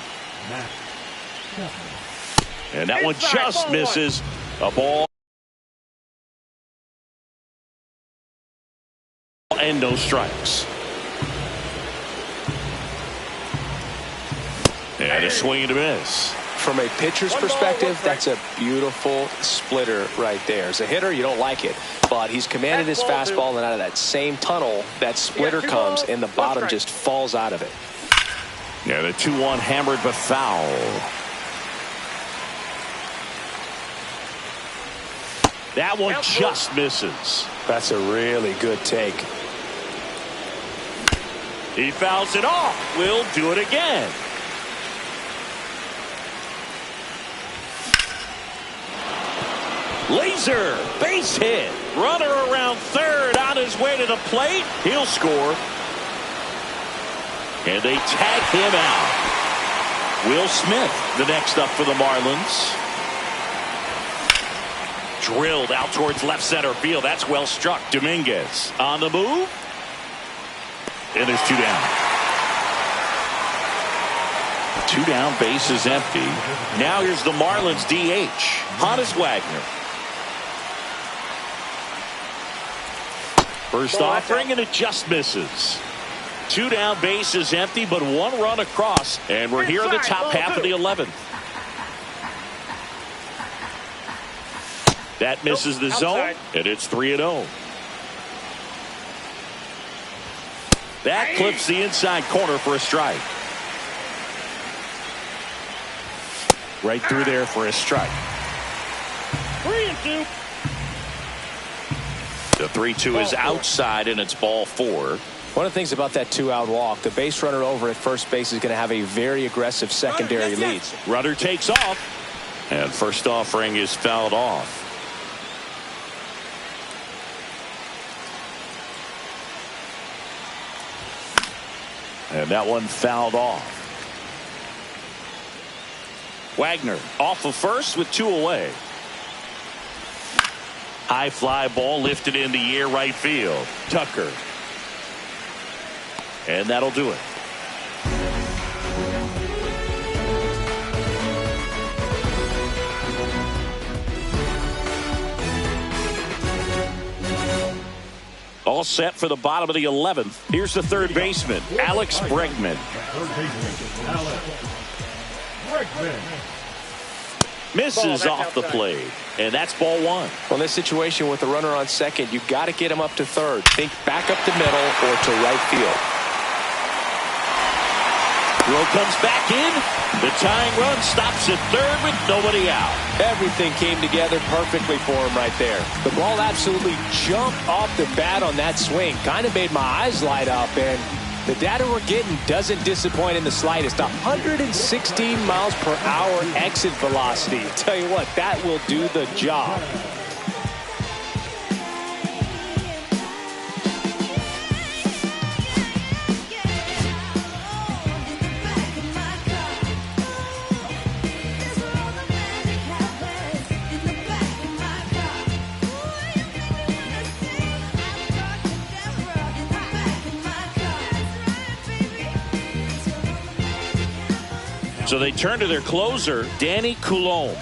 Speaker 1: And that one just misses. A ball and no strikes. And a swing and a miss.
Speaker 2: From a pitcher's perspective, that's a beautiful splitter right there. As a hitter, you don't like it, but he's commanded his fastball, and out of that same tunnel, that splitter comes, and the bottom just falls out of it.
Speaker 1: Yeah, the 2-1 hammered but foul. That one just misses.
Speaker 2: That's a really good take.
Speaker 1: He fouls it off. We'll do it again. Laser base hit. Runner around third on his way to the plate. He'll score. And they tag him out. Will Smith, the next up for the Marlins. Drilled out towards left center field. That's well struck. Dominguez on the move. And there's 2 down. 2 down, base is empty. Now here's the Marlins DH, Honus Wagner. First offering, and it just misses. 2 down, base is empty, but 1 run across. And we're here in the top half of the 11th. That misses the zone, and it's 3-0. That clips the inside corner for a strike. Right through there for a strike.
Speaker 3: 3-2.
Speaker 1: The 3-2 is outside, and it's ball 4.
Speaker 2: One of the things about that 2-out walk, the base runner over at first base is going to have a very aggressive secondary lead.
Speaker 1: Runner takes off, and first offering is fouled off. And that one fouled off. Wagner off of first with 2 away. High fly ball lifted in the air, right field. Tucker. And that'll do it. All set for the bottom of the 11th. Here's the third baseman, Alex Bregman. Misses off the plate, and that's ball 1.
Speaker 2: Well, in this situation with the runner on second, you've got to get him up to third. Think back up the middle or to right field.
Speaker 1: Throw comes back in. The tying run stops at third with nobody out.
Speaker 2: Everything came together perfectly for him right there. The ball absolutely jumped off the bat on that swing. Kind of made my eyes light up, and the data we're getting doesn't disappoint in the slightest. 116 miles per hour exit velocity. Tell you what, that will do the job.
Speaker 1: So they turn to their closer, Danny Coulombe.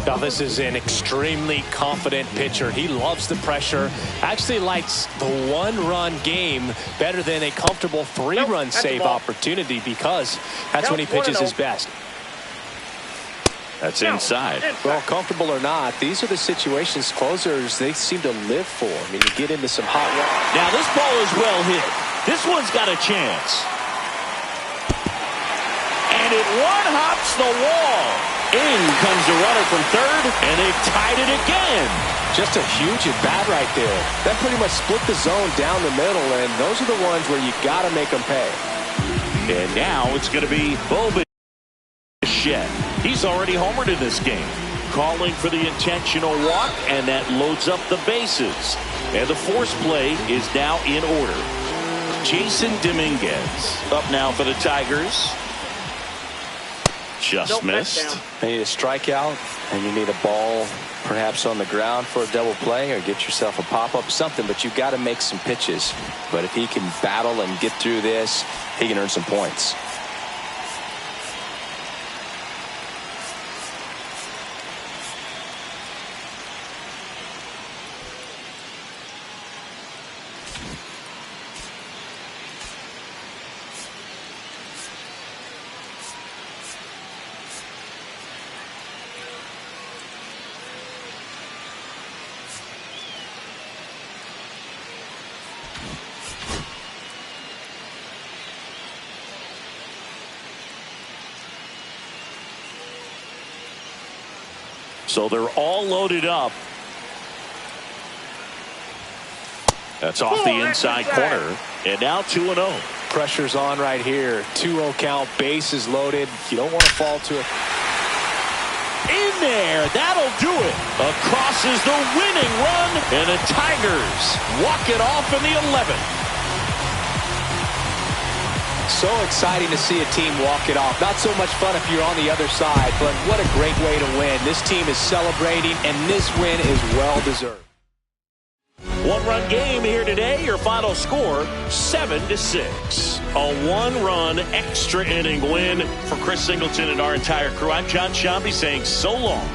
Speaker 2: Now this is an extremely confident pitcher. He loves the pressure. Actually likes the 1-run game better than a comfortable 3-run save opportunity, because that's when he pitches his best.
Speaker 1: That's inside.
Speaker 2: Well, comfortable or not, these are the situations closers they seem to live for. I mean, you get into some hot water.
Speaker 1: Now this ball is well hit. This one's got a chance. And it one-hops the wall. In comes the runner from third, and they've tied it again.
Speaker 2: Just a huge at-bat right there. That pretty much split the zone down the middle, and those are the ones where you got to make them pay.
Speaker 1: And now it's going to be Bichette. He's already homered in this game. Calling for the intentional walk, and that loads up the bases. And the force play is now in order. Jason Dominguez up now for the Tigers. Just
Speaker 3: Nope, that's
Speaker 1: missed.
Speaker 3: down.
Speaker 2: You need a strikeout, and you need a ball perhaps on the ground for a double play, or get yourself a pop-up, something, but you've got to make some pitches. But if he can battle and get through this, he can earn some points.
Speaker 1: So they're all loaded up. That's off the inside corner. And now 2-0.
Speaker 2: Pressure's on right here. 2-0 count, bases loaded. You don't want to fall to it.
Speaker 1: In there, that'll do it. Across is the winning run, and the Tigers walk it off in the 11th.
Speaker 2: So exciting to see a team walk it off. Not so much fun if you're on the other side, but what a great way to win. This team is celebrating, and this win is well-deserved.
Speaker 1: One-run game here today. Your final score, 7-6. A one-run extra inning win for Chris Singleton and our entire crew. I'm John Shambi saying so long.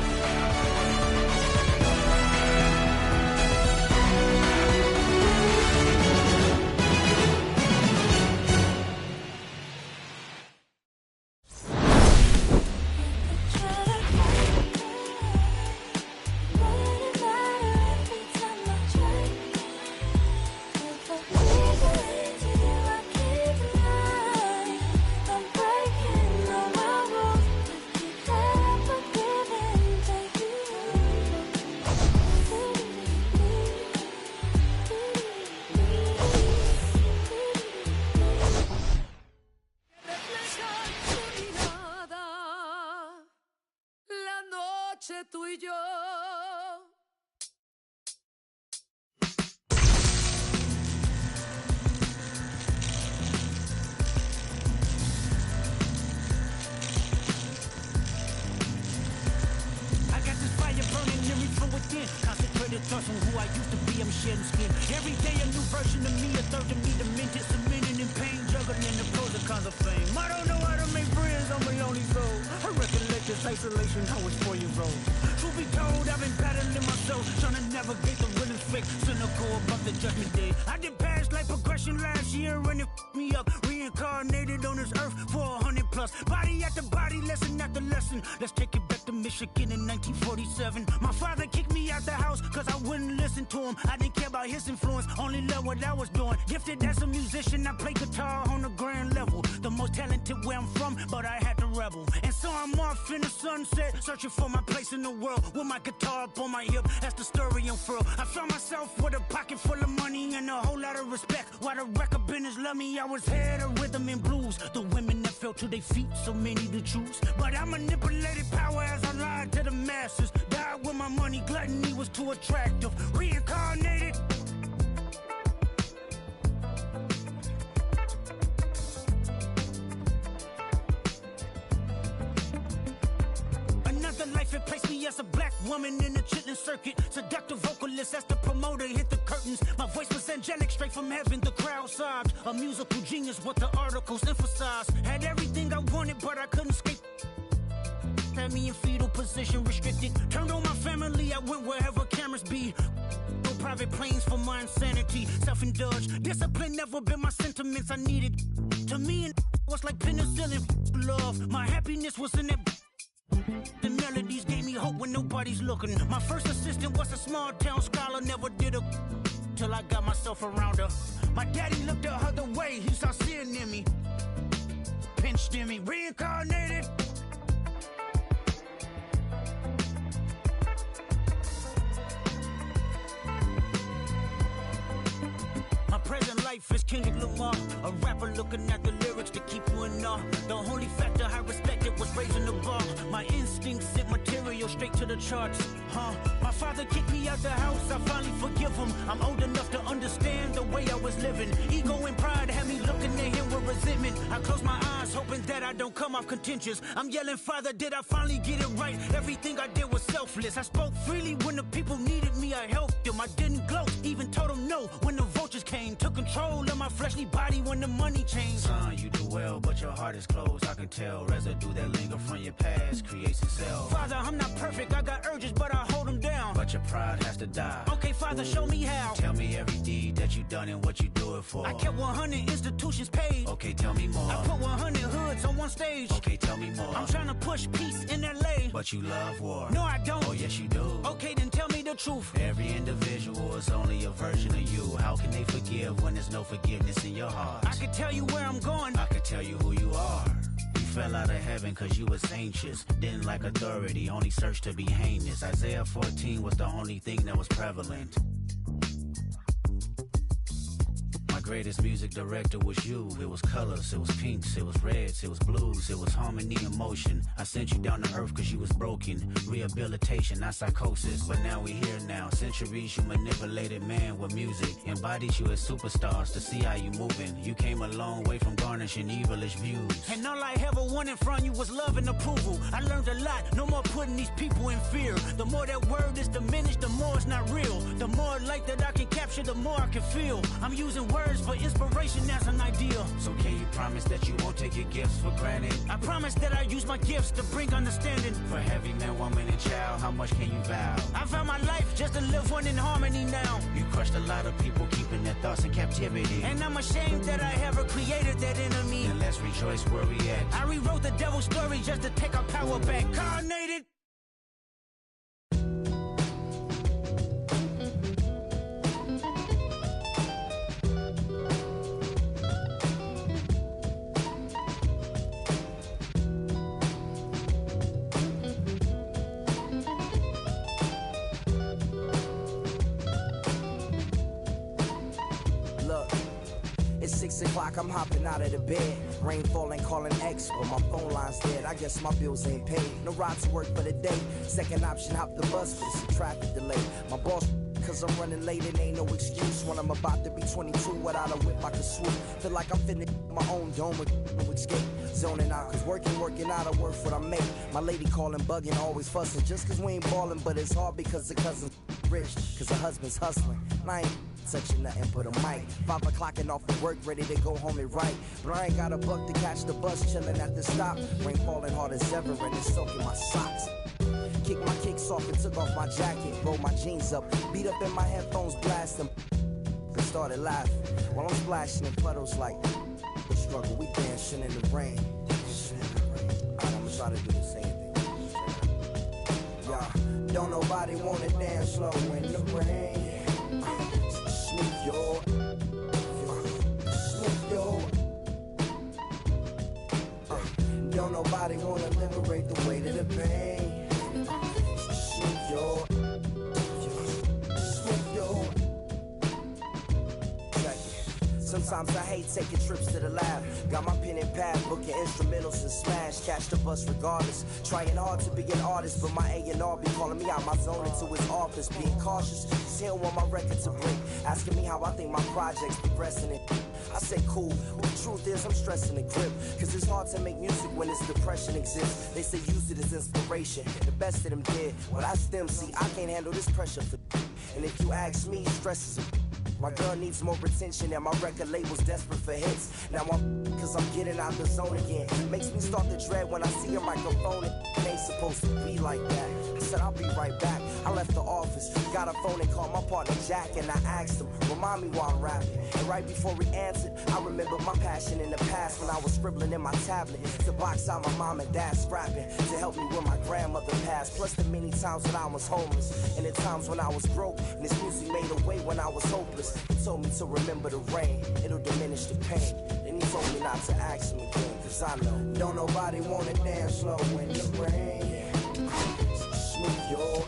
Speaker 6: Tú y yo.
Speaker 7: I got this fire burning in me from within. Concentrated thoughts on who I used to be. I'm shedding skin. Every day a new version of me, a third of me, demented, cemented in pain, juggling the pros and cons of fame. I don't know how to make friends on my only soul. I recollect this isolation, I was 4 years old. Truth be told, I've been battling myself, trying to navigate the real and fake, cynical about the judgment day. I did past life progression last year and it f***ed me up. Reincarnated on this earth for 100 plus. Body after body, lesson after lesson. Let's take it back to Michigan in 1947. My father kicked me out the house cause I wouldn't listen to him. I didn't care about his influence, only loved what I was doing. Gifted as a musician, I play guitar on the grand level. The most talented where I'm from, but I had to rebel. And so I'm off in the sunset, searching for my place in the world. With my guitar up on my hip, that's the story unfurled. I found myself with a pocket full of money and a whole lot of respect. While the record business loved me, I was head of rhythm and blues. The women that fell to their feet, so many to choose. But I manipulated power as I lied to the masses. Died with my money, gluttony was too attractive. Reincarnated. Life it placed me as a black woman in the chitlin circuit. Seductive vocalist as the promoter hit the curtains. My voice was angelic, straight from heaven. The crowd sobbed. A musical genius, what the articles emphasized. Had everything I wanted, but I couldn't escape. Had me in fetal position, restricted. Turned on my family, I went wherever cameras be. No private planes for my insanity. Self-indulged, discipline never been my sentiments I needed. To me, it was like penicillin. Love, my happiness was in that. The melodies gave me hope when nobody's looking. My first assistant was a small town scholar, never did a till I got myself around her. My daddy looked the other way, he saw sin in me, pinched in me, reincarnated. My present life is Kendrick Lamar, a rapper looking at the lyrics to keep you in awe. The only factor I respected was raising the bar. My instincts sent material straight to the charts. My father kicked me out the house, I finally forgive him. I'm old enough to understand the way I was living. Ego and pride had me looking at him with resentment. I close my eyes, hoping that I don't come off contentious. I'm yelling, Father, did I finally get it right? Everything I did was selfless. I spoke freely when the people needed me, I helped them. I didn't gloat, even told them no when the vultures came. Took control of my fleshly body when the money changed.
Speaker 8: Son, you do well, but your heart is closed. I can tell residue that linger from your past creates itself.
Speaker 7: Father, I'm not perfect, I got urges, but I hold them down.
Speaker 8: But your pride has to die.
Speaker 7: Okay, Father, show me how.
Speaker 8: Tell me every deed that you done and what you do it for.
Speaker 7: I kept 100 institutions paid.
Speaker 8: Okay, tell me more.
Speaker 7: I put 100 hoods on one stage.
Speaker 8: Okay, tell me more.
Speaker 7: I'm trying to push peace in LA.
Speaker 8: But you love war.
Speaker 7: No, I don't.
Speaker 8: Oh, yes, you do.
Speaker 7: Okay, then tell me the truth.
Speaker 8: Every individual is only a version of you. How can they forgive when there's no forgiveness in your heart?
Speaker 7: I can tell you where I'm going.
Speaker 8: I can tell you who you are. You fell out of heaven cause you was anxious. Didn't like authority, only searched to be heinous. Isaiah 14 was the only thing that was prevalent. My greatest music director was you. It was colors, it was pinks, it was reds, it was blues, it was harmony and motion. I sent you down to earth cause you was broken. Rehabilitation, not psychosis, but now we here now. Centuries you manipulated man with music. Embodied you as superstars to see how you moving. You came a long way from garnishing evilish views.
Speaker 7: And all I ever wanted from you was love and approval. I learned a lot, no more putting these people in fear. The more that word is diminished, the more it's not real. The more light that I can capture, the more I can feel. I'm using words for inspiration as an ideal.
Speaker 8: So can you promise that you won't take your gifts for granted?
Speaker 7: I promise that I use my gifts to bring understanding.
Speaker 8: For heavy man, woman, and child, how much can you vow?
Speaker 7: I found my life just to live one in harmony now.
Speaker 8: You crushed a lot of people, keeping their thoughts in captivity.
Speaker 7: And I'm ashamed that I ever created that enemy.
Speaker 8: And let's rejoice where we at.
Speaker 7: I rewrote the devil's story just to take our power back. Carnated.
Speaker 9: It's 6 o'clock, I'm hopping out of the bed. Rain falling, calling X, but my phone line's dead. I guess my bills ain't paid. No ride to work for the day. Second option, hop the bus, but it's a traffic delay. My boss, cause I'm running late, it ain't no excuse. When I'm about to be 22, without a whip I can swoop. Feel like I'm finna my own dome with no escape. Zoning out, cause working out, I work what I make. My lady calling, bugging, always fussing. Just cause we ain't ballin', but it's hard because the cousin's rich. Cause the husband's hustling. And I ain't touching nothing but a mic. 5 o'clock and off of work, ready to go home and write. But I ain't got a buck to catch the bus, chillin' at the stop. Rain falling hard as ever and it's soaking my socks. Kicked my kicks off and took off my jacket. Rolled my jeans up, beat up in my headphones, blasting. They started laughing while I'm splashing in puddles like the struggle. We dancing in the rain. Alright, I'ma try to do the same thing. Yeah, don't nobody wanna dance slow in the rain. Smooth your, don't nobody wanna liberate the weight of the pain. Smooth your, sometimes I hate taking trips to the lab. Got my pen and pad, booking instrumentals and smash. Catch the bus regardless. Trying hard to be an artist, but my A&R be calling me out my zone into his office. Being cautious, cause he don't want my record to break. Asking me how I think my project's progressing it. I say cool, but the truth is I'm stressing the grip. Cause it's hard to make music when this depression exists. They say use it as inspiration. The best of them did. Well, that's them, see, I can't handle this pressure for. And if you ask me, stress is a. My girl needs more attention and my record label's desperate for hits. Now I'm cause I'm getting out the zone again. Makes me start to dread when I see a microphone. It ain't supposed to be like that. I said I'll be right back. I left the office, got a phone and called my partner Jack. And I asked him, remind me why I'm rapping. And right before he answered, I remembered my passion in the past when I was scribbling in my tablet to box out my mom and dad's scrapping to help me when my grandmother passed. Plus the many times when I was homeless and the times when I was broke. And this music made a way when I was hopeless. He told me to remember the rain, it'll diminish the pain. Then he told me not to ask him again, cause I know don't nobody wanna dance slow in the rain. Smooth your,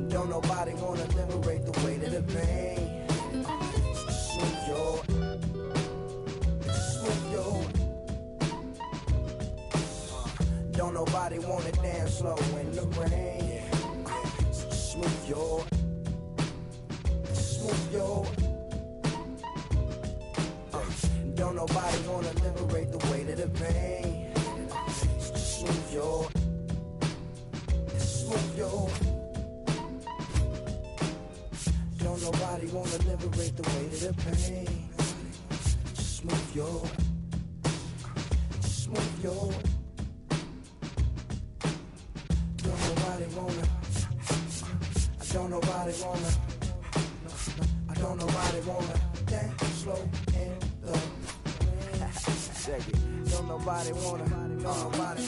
Speaker 9: don't nobody wanna liberate the weight of the pain. Smooth your, nobody wanna dance slow in the rain. Smooth your. Don't nobody wanna liberate the weight of the pain. Smooth your. Don't nobody wanna liberate the weight of the pain. Smooth your. Don't nobody wanna. I don't nobody wanna dance slow in the check it. Don't nobody wanna, nobody,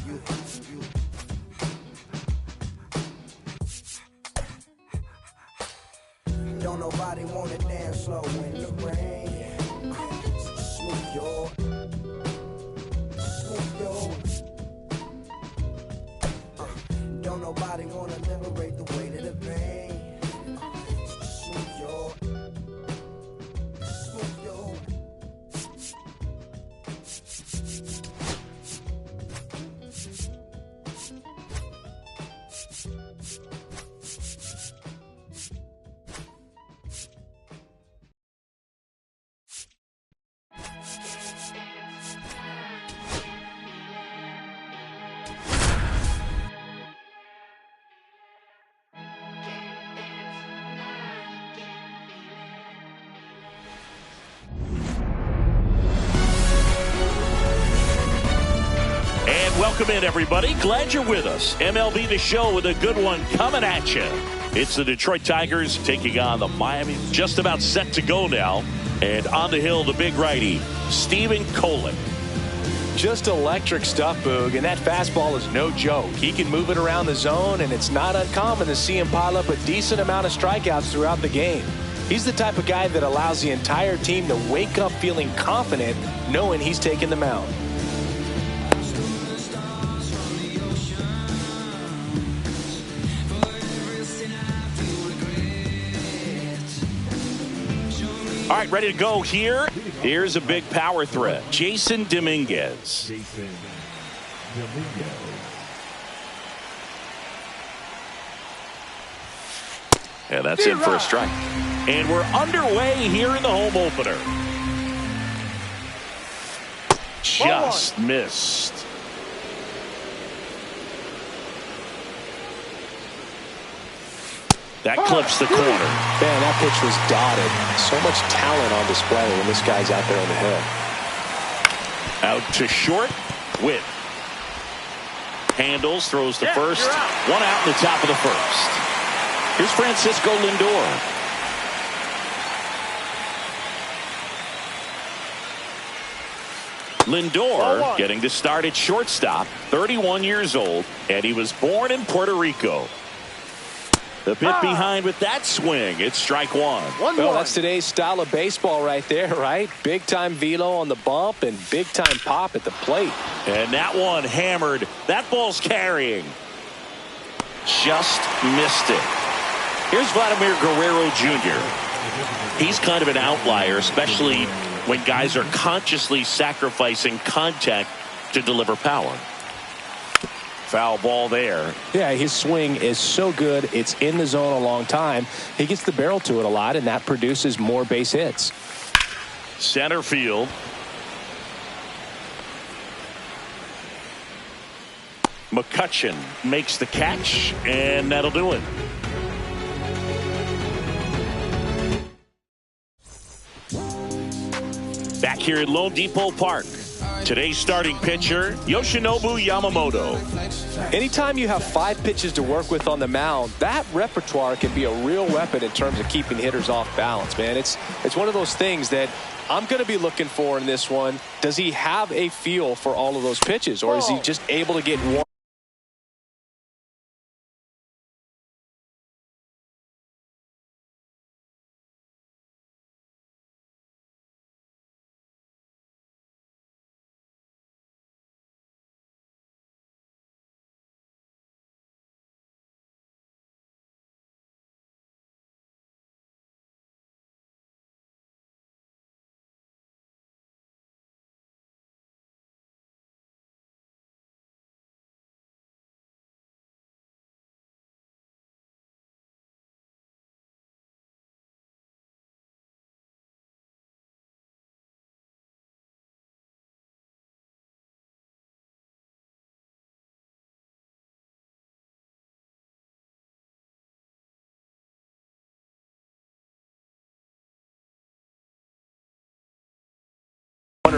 Speaker 9: you. Don't nobody wanna dance slow in the rain. Smooth your. Don't nobody wanna liberate the weight of the pain. Smooth your.
Speaker 1: Welcome in, everybody. Glad you're with us. MLB The Show with a good one coming at you. It's the Detroit Tigers taking on the Miami. Just about set to go now. And on the hill, the big righty, Steven Kolick.
Speaker 2: Just electric stuff, Boog, and that fastball is no joke. He can move it around the zone, and it's not uncommon to see him pile up a decent amount of strikeouts throughout the game. He's the type of guy that allows the entire team to wake up feeling confident, knowing he's taking the mound.
Speaker 1: All right, ready to go here. Here's a big power threat. Jason Dominguez. And that's in for a strike. And we're underway here in the home opener. Just missed. That clips the corner.
Speaker 2: Man, that pitch was dotted. So much talent on display when this guy's out there on the hill.
Speaker 1: Out to short. Witt. Handles, throws to first. One out in the top of the first. Here's Francisco Lindor. Lindor getting to start at shortstop, 31 years old, and he was born in Puerto Rico. The pit behind with that swing. It's strike one.
Speaker 2: Well, that's today's style of baseball right there, right? Big-time velo on the bump and big-time pop at the plate.
Speaker 1: And that one hammered. That ball's carrying. Just missed it. Here's Vladimir Guerrero Jr. He's kind of an outlier, especially when guys are consciously sacrificing contact to deliver power. Foul ball there.
Speaker 2: Yeah, his swing is so good. It's in the zone a long time. He gets the barrel to it a lot, and that produces more base hits.
Speaker 1: Center field. McCutchen makes the catch, and that'll do it. Back here at Lone Depot Park. Today's starting pitcher, Yoshinobu Yamamoto.
Speaker 2: Anytime you have 5 pitches to work with on the mound, that repertoire can be a real weapon in terms of keeping hitters off balance, man. It's one of those things that I'm going to be looking for in this one. Does he have a feel for all of those pitches, or is he just able to get one?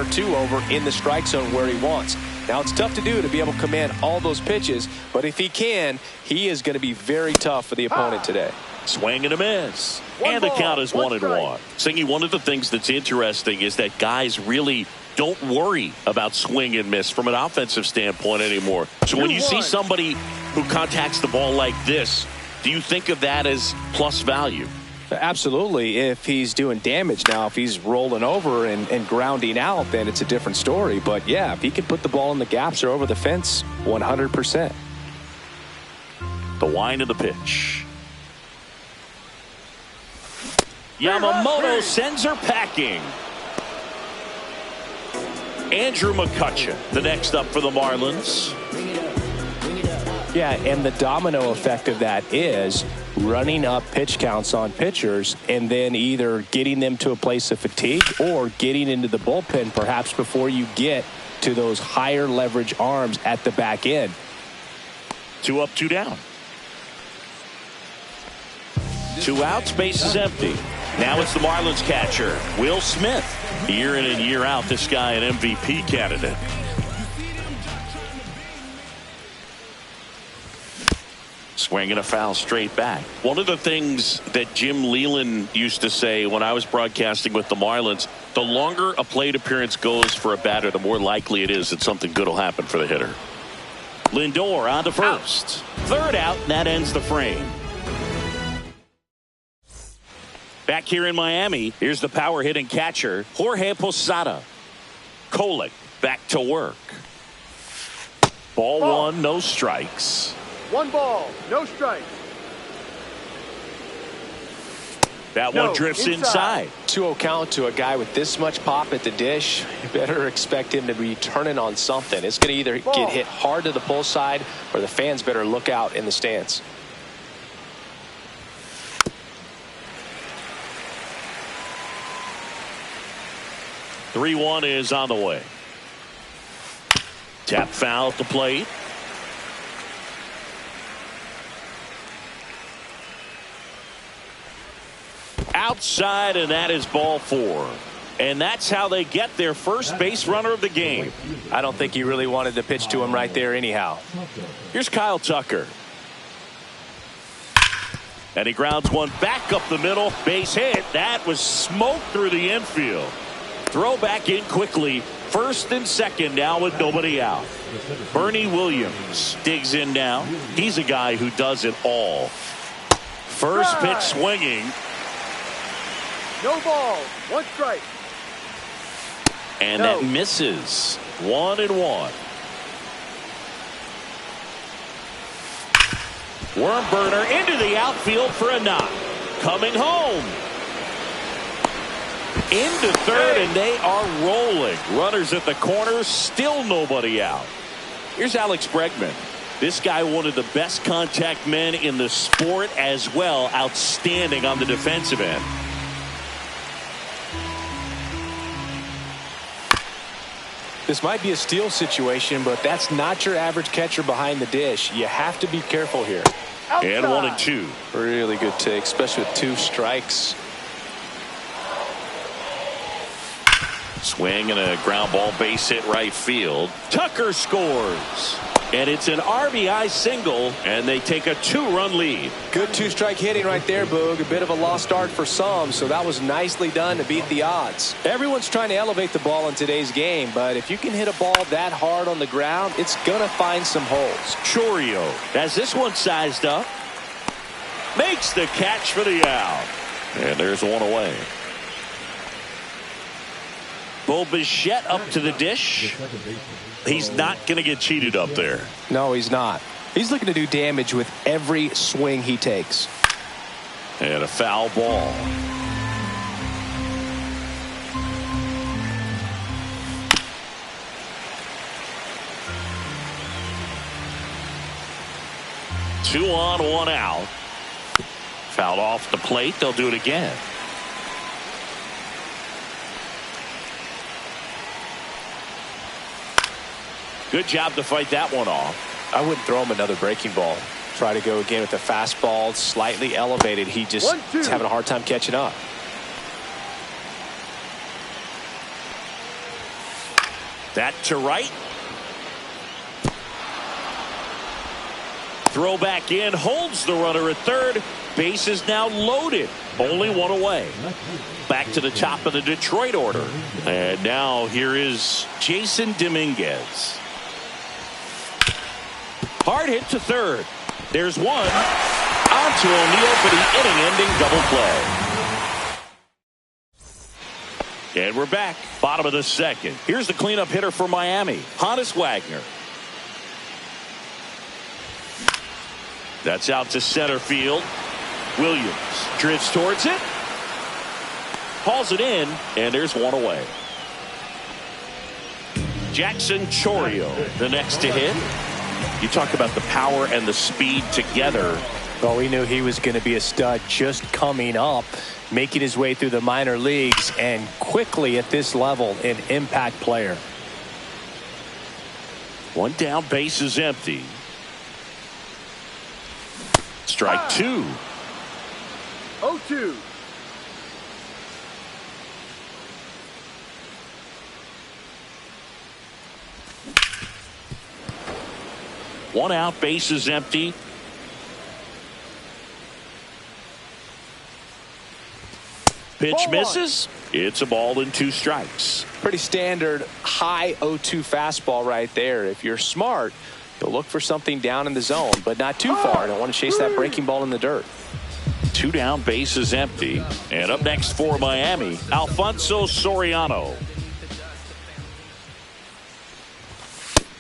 Speaker 2: or two over in the strike zone where he wants. Now, it's tough to do to be able to command all those pitches, but if he can, he is going to be very tough for the opponent today.
Speaker 1: Swing and a miss. And the count is 1-1. Singy, one of the things that's interesting is that guys really don't worry about swing and miss from an offensive standpoint anymore. So when you see somebody who contacts the ball like this, do you think of that as plus value?
Speaker 2: Absolutely, if he's doing damage. Now, if he's rolling over and grounding out, then it's a different story. But, yeah, if he can put the ball in the gaps or over the fence, 100%.
Speaker 1: The wind of the pitch. Yamamoto sends her packing. Andrew McCutchen, the next up for the Marlins.
Speaker 2: Yeah, and the domino effect of that is running up pitch counts on pitchers and then either getting them to a place of fatigue or getting into the bullpen perhaps before you get to those higher leverage arms at the back end.
Speaker 1: 2 up, 2 down. 2 outs, base is empty. Now it's the Marlins catcher, Will Smith. Year in and year out, this guy an MVP candidate. Swinging a foul straight back. One of the things that Jim Leland used to say when I was broadcasting with the Marlins, the longer a plate appearance goes for a batter, the more likely it is that something good will happen for the hitter. Lindor on to first. Third out, and that ends the frame. Back here in Miami, here's the power hitting catcher, Jorge Posada. Kolek back to work. Ball 1, no strikes.
Speaker 3: 1 ball, no strikes.
Speaker 1: That one drifts inside.
Speaker 2: 2-0 count to a guy with this much pop at the dish. You better expect him to be turning on something. It's going to either get hit hard to the pull side or the fans better look out in the stands.
Speaker 1: (3-1) is on the way. Tap foul at the plate. Outside, and that is ball 4. And that's how they get their first base runner of the game.
Speaker 2: I don't think he really wanted to pitch to him right there anyhow.
Speaker 1: Here's Kyle Tucker. And he grounds one back up the middle. Base hit. That was smoke through the infield. Throw back in quickly. First and second now with nobody out. Bernie Williams digs in now. He's a guy who does it all. First pitch swinging.
Speaker 3: No ball, 1 strike.
Speaker 1: And that misses. 1-1. Worm burner into the outfield for a knock. Coming home. Into third, and they are rolling. Runners at the corner, still nobody out. Here's Alex Bregman. This guy, one of the best contact men in the sport as well. Outstanding on the defensive end.
Speaker 2: This might be a steal situation, but that's not your average catcher behind the dish. You have to be careful here.
Speaker 3: Outside.
Speaker 1: And 1-2.
Speaker 2: Really good take, especially with 2 strikes.
Speaker 1: Swing and a ground ball base hit right field. Tucker scores. And it's an RBI single, and they take a 2-run lead.
Speaker 2: Good 2-strike hitting right there, Boog. A bit of a lost start for some, so that was nicely done to beat the odds. Everyone's trying to elevate the ball in today's game, but if you can hit a ball that hard on the ground, it's going to find some holes.
Speaker 1: Chorio has this one sized up. Makes the catch for the out. And there's one away. Bo Bichette up to the dish. He's not going to get cheated up there.
Speaker 2: No, he's not. He's looking to do damage with every swing he takes.
Speaker 1: And a foul ball. Two on, 1 out. Fouled off the plate. They'll do it again. Good job to fight that one off.
Speaker 2: I wouldn't throw him another breaking ball. Try to go again with the fastball slightly elevated. He just is having a hard time catching up.
Speaker 1: That to right. Throw back in, holds the runner at third. Base is now loaded. Only one away. Back to the top of the Detroit order. And now here is Jason Dominguez. Hard hit to third. There's one. Onto O'Neill for the inning-ending double play. And we're back. Bottom of the second. Here's the cleanup hitter for Miami, Honus Wagner. That's out to center field. Williams drifts towards it. Hauls it in, and there's one away. Jackson Chourio, the next to hit. You talk about the power and the speed together.
Speaker 2: Well, we knew he was going to be a stud just coming up, making his way through the minor leagues, and quickly at this level, an impact player.
Speaker 1: One down, base is empty. Strike two.
Speaker 3: 0-2.
Speaker 1: One out, base is empty. Pitch misses. It's a ball and 2 strikes.
Speaker 2: Pretty standard high 0-2 fastball right there. If you're smart, you'll look for something down in the zone, but not too far. Don't want to chase that breaking ball in the dirt.
Speaker 1: 2 down, base is empty. And up next for Miami, Alfonso Soriano.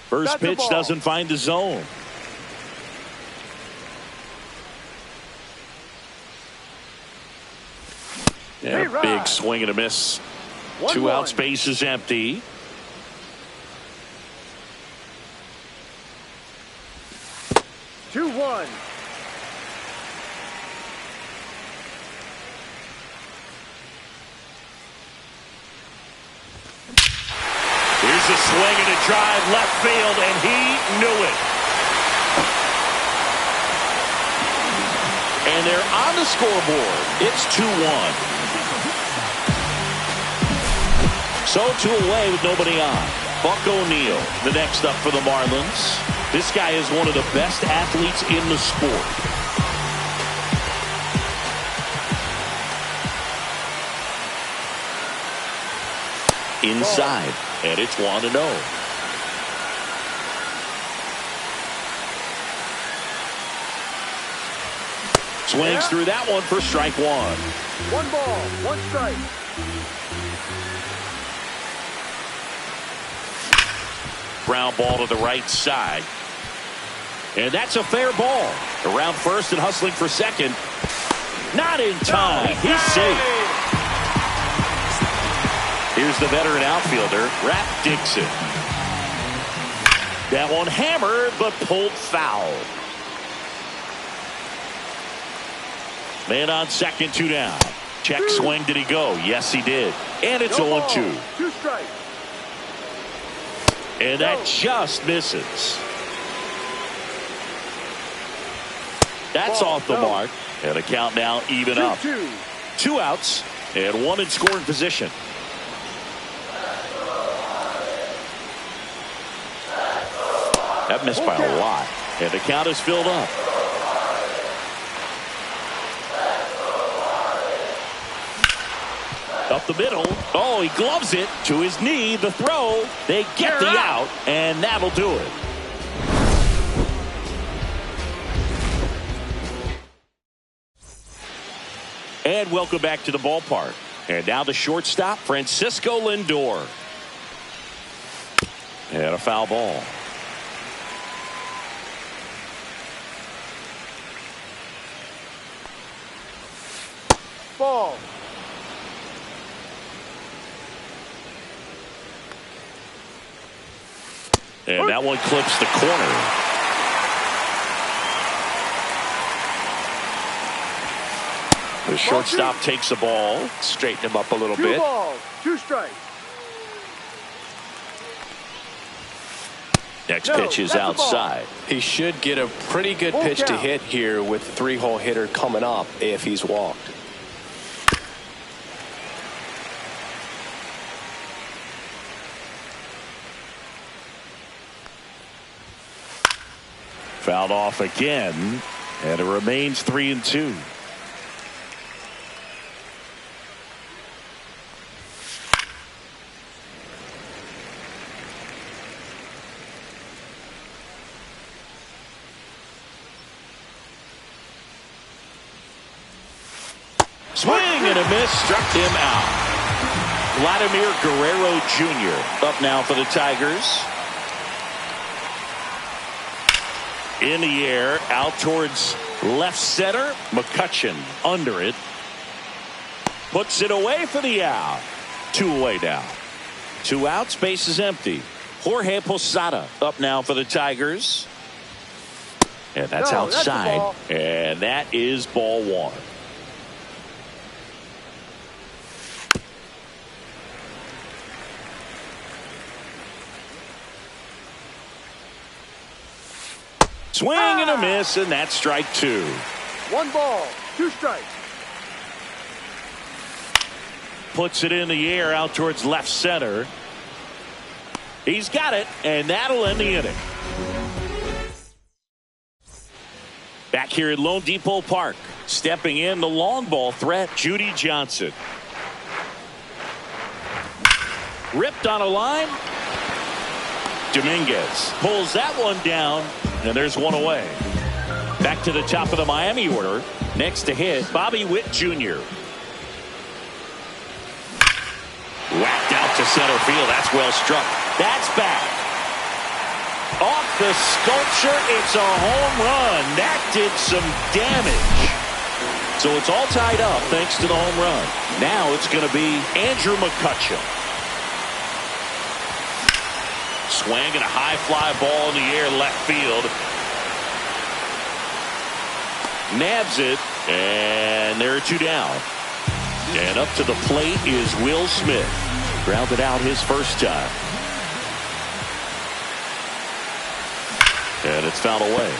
Speaker 1: First pitch doesn't find the zone. Yeah, big swing and a miss. 2 outs, base is empty.
Speaker 3: Two one.
Speaker 1: Here's a swing and a drive left field, and he knew it. And they're on the scoreboard. It's 2-1. So 2 away with nobody on. Buck O'Neill, the next up for the Marlins. This guy is one of the best athletes in the sport. Inside, and it's 1-0. Swings through that one for strike 1.
Speaker 3: 1 ball, 1 strike.
Speaker 1: Ground ball to the right side. And that's a fair ball. Around first and hustling for second. Not in time. He's safe. Here's the veteran outfielder, Rap Dixon. That one hammered, but pulled foul. Man on second, 2 down. Check swing, did he go? Yes, he did. And it's 0-2.
Speaker 3: 2 strikes.
Speaker 1: And that just misses. That's off the mark. And the count now even up. 2 outs and 1 in scoring position. That missed by a lot. And the count is filled up. Up the middle. Oh, he gloves it to his knee. The throw. They get the out, and that'll do it. And welcome back to the ballpark. And now the shortstop, Francisco Lindor. And a foul ball.
Speaker 3: Ball.
Speaker 1: And that one clips the corner. The shortstop takes the ball.
Speaker 2: Straighten him up a little
Speaker 3: 2
Speaker 2: bit.
Speaker 3: balls, 2 strikes.
Speaker 1: Next pitch is outside.
Speaker 2: He should get a pretty good pitch to hit here with the 3-hole hitter coming up if he's walked.
Speaker 1: Fouled off again, and it remains 3-2. Swing and a miss, struck him out. Vladimir Guerrero Jr. up now for the Tigers. In the air, out towards left center. McCutchen under it. Puts it away for the out. 2 away now. 2 outs, base is empty. Jorge Posada up now for the Tigers. And that's outside. And that is ball 1. Swing and a miss, and that's strike 2.
Speaker 3: 1 ball, 2 strikes.
Speaker 1: Puts it in the air out towards left center. He's got it, and that'll end the inning. Back here at Lone Depot Park, stepping in the long ball threat, Judy Johnson. Ripped on a line. Dominguez pulls that one down, and there's 1 away. Back to the top of the Miami order. Next to hit, Bobby Witt Jr. Whacked out to center field. That's well struck. That's back. Off the sculpture. It's a home run. That did some damage. So it's all tied up thanks to the home run. Now it's going to be Andrew McCutchen. Swing and a high fly ball in the air left field. Nabs it, and there are 2 down. And up to the plate is Will Smith. Grounded out his first time. And it's fouled away.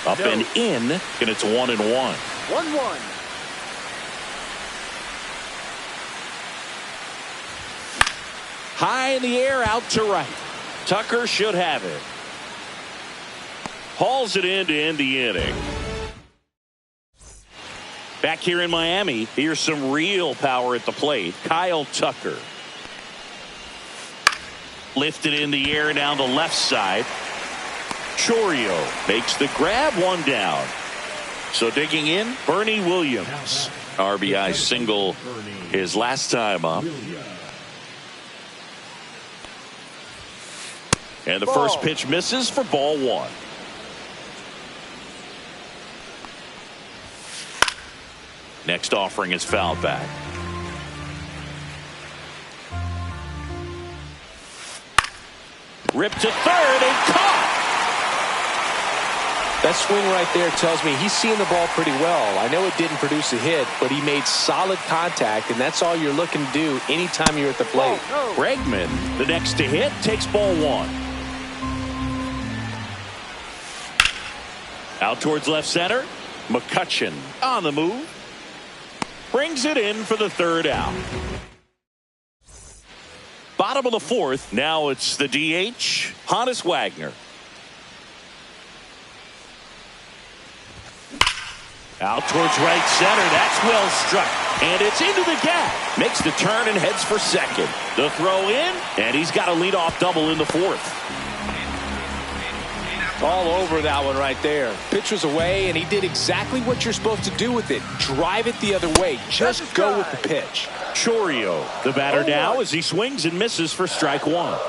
Speaker 1: Up and in, and it's 1-1.
Speaker 3: 1-1.
Speaker 1: High in the air, out to right. Tucker should have it. Hauls it in to end the inning. Back here in Miami, here's some real power at the plate. Kyle Tucker. Lifted in the air down the left side. Chorio makes the grab, 1 down. So digging in, Bernie Williams. RBI single his last time up. And the first pitch misses for ball 1. Next offering is fouled back. Ripped to third and caught.
Speaker 2: That swing right there tells me he's seeing the ball pretty well. I know it didn't produce a hit, but he made solid contact, and that's all you're looking to do anytime you're at the plate.
Speaker 1: Bregman, the next to hit, takes ball 1. Out towards left center. McCutchen on the move. Brings it in for the 3rd out. Bottom of the 4th. Now it's the DH, Honus Wagner. Out towards right center. That's well struck. And it's into the gap. Makes the turn and heads for second. The throw in, and he's got a leadoff double in the 4th.
Speaker 2: All over that one right there. Pitch was away, and he did exactly what you're supposed to do with it. Drive it the other way. Just go with the pitch.
Speaker 1: Chorio, the batter now as he swings and misses for strike 1.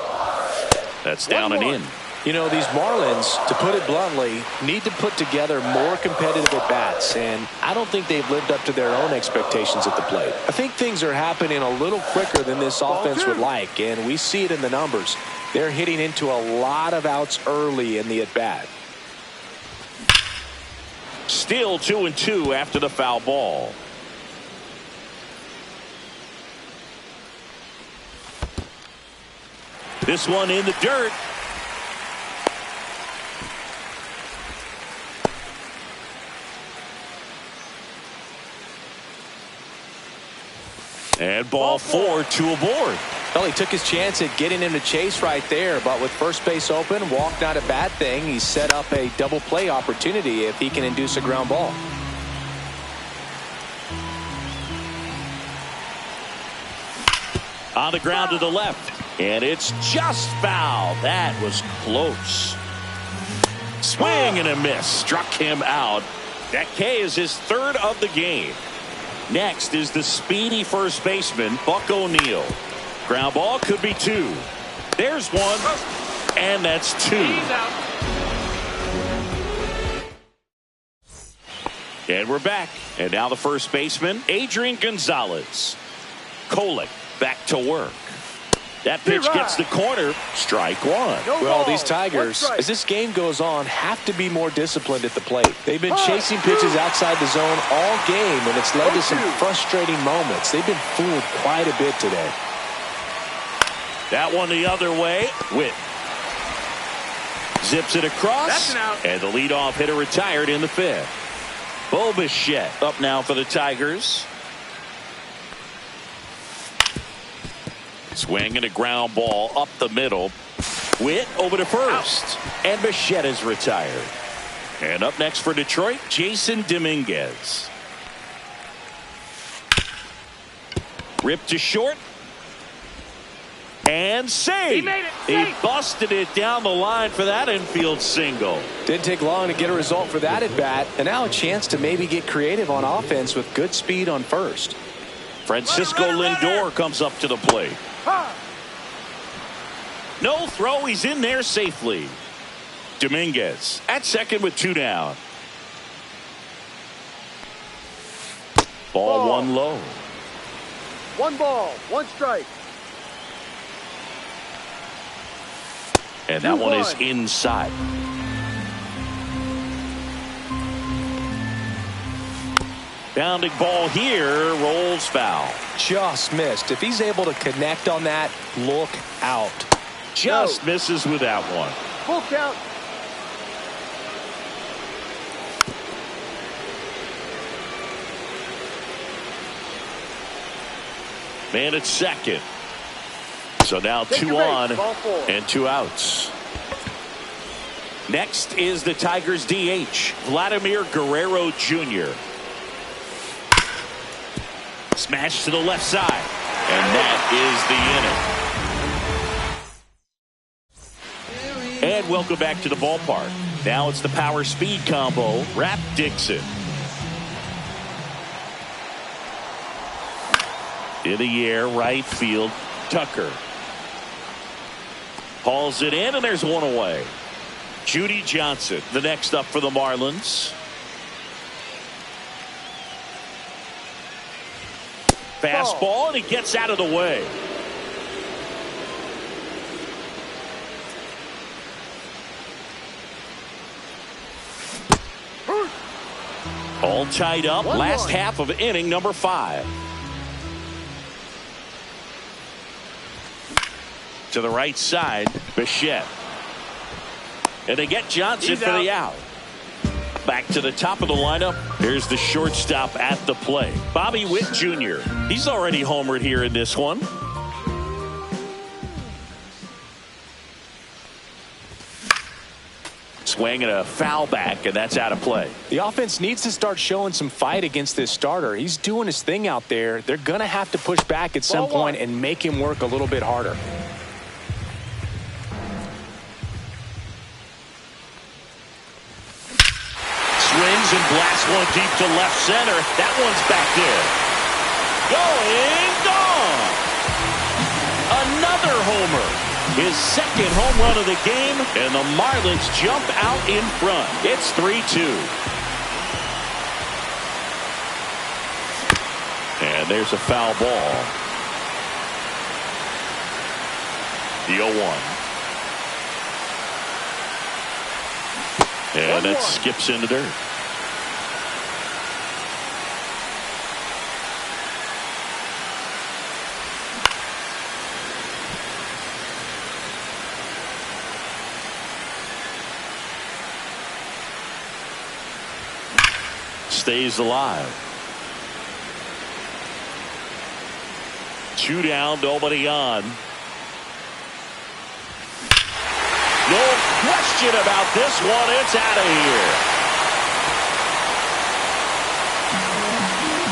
Speaker 1: That's down and in.
Speaker 2: You know, these Marlins, to put it bluntly, need to put together more competitive at-bats, and I don't think they've lived up to their own expectations at the plate. I think things are happening a little quicker than this offense would like, and we see it in the numbers. They're hitting into a lot of outs early in the at-bat.
Speaker 1: Still 2-2 after the foul ball. This one in the dirt. And ball 4, 2 aboard.
Speaker 2: Well, he took his chance at getting him to chase right there, but with first base open, walk not a bad thing. He set up a double play opportunity if he can induce a ground ball.
Speaker 1: On the ground to the left. And it's just foul. That was close. Swing and a miss. Struck him out. That K is his 3rd of the game. Next is the speedy first baseman, Buck O'Neil. Ground ball could be 2. There's 1. And that's 2. And we're back. And now the first baseman, Adrian Gonzalez. Kolek back to work. That pitch gets the corner. Strike 1.
Speaker 2: Well, these Tigers, as this game goes on, have to be more disciplined at the plate. They've been chasing pitches outside the zone all game, and it's led to some frustrating moments. They've been fooled quite a bit today.
Speaker 1: That one the other way. Witt zips it across.
Speaker 3: That's an out.
Speaker 1: And the leadoff hitter retired in the 5th. Bo Bichette up now for the Tigers. Swing and a ground ball up the middle. Witt over to first. And Bichette is retired. And up next for Detroit, Jason Dominguez. Ripped to short. And saved.
Speaker 3: He made it.
Speaker 1: He busted it down the line for that infield single.
Speaker 2: Didn't take long to get a result for that at bat. And now a chance to maybe get creative on offense with good speed on first.
Speaker 1: Francisco Lindor comes up to the plate. No throw. He's in there safely. Dominguez at second with 2 down. Ball 1 low.
Speaker 3: 1 ball, 1 strike.
Speaker 1: And that one is inside. Bounding ball here, rolls foul.
Speaker 2: Just missed. If he's able to connect on that, look out.
Speaker 1: Just misses with that one.
Speaker 3: Full count.
Speaker 1: Man at second. So now
Speaker 3: Take
Speaker 1: 2
Speaker 3: your base,
Speaker 1: on
Speaker 3: ball 4.
Speaker 1: and 2 outs. Next is the Tigers DH, Vladimir Guerrero Jr. Smash to the left side. And that is the inning. And welcome back to the ballpark. Now it's the power speed combo, Rap Dixon. In the air, right field, Tucker. Hauls it in, and there's 1 away. Judy Johnson, the next up for the Marlins. Fastball, and he gets out of the way. All tied up. Last half of inning number 5. To the right side, Bichette. And they get Johnson for the out. Back to the top of the lineup. Here's the shortstop at the play, Bobby Witt Jr. He's already homered here in this one. Swing and a foul back, and that's out of play.
Speaker 2: The offense needs to start showing some fight against this starter. He's doing his thing out there. They're going to have to push back at some point and make him work a little bit harder.
Speaker 1: Swings and blasts one deep to left center. That one's back there. Going, gone. Another homer. His second home run of the game, and the Marlins jump out in front. It's 3-2. And there's a foul ball. The 0-1. And that skips into dirt. Stays alive. 2 down, nobody on. No question about this one. It's out of here.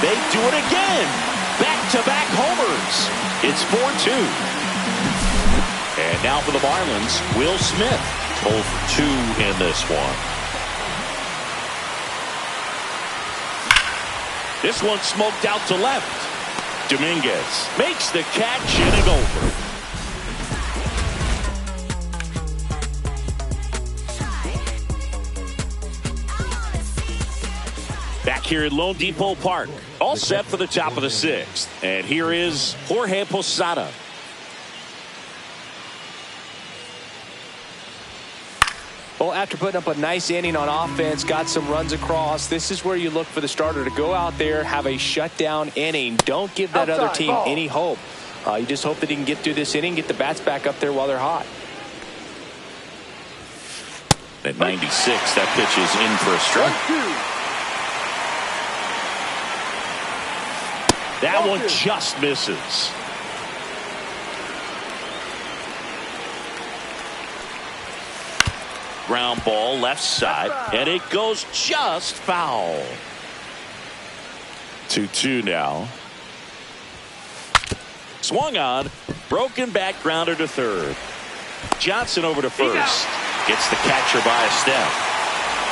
Speaker 1: They do it again. Back-to-back homers. It's 4-2. And now for the Marlins, Will Smith. 0 for 2 in this one. This one smoked out to left. Dominguez makes the catch, inning over. Back here at Lone Depot Park, all set for the top of the 6th. And here is Jorge Posada.
Speaker 2: Well, after putting up a nice inning on offense, got some runs across, this is where you look for the starter to go out there, have a shutdown inning. Don't give that other team any hope. You just hope that he can get through this inning, get the bats back up there while they're hot.
Speaker 1: At 96, that pitch is in for a strike. That one just misses. Ground ball left side, and it goes just foul. 2-2 now. Swung on, broken back grounder to third. Johnson over to first. Gets the catcher by a step.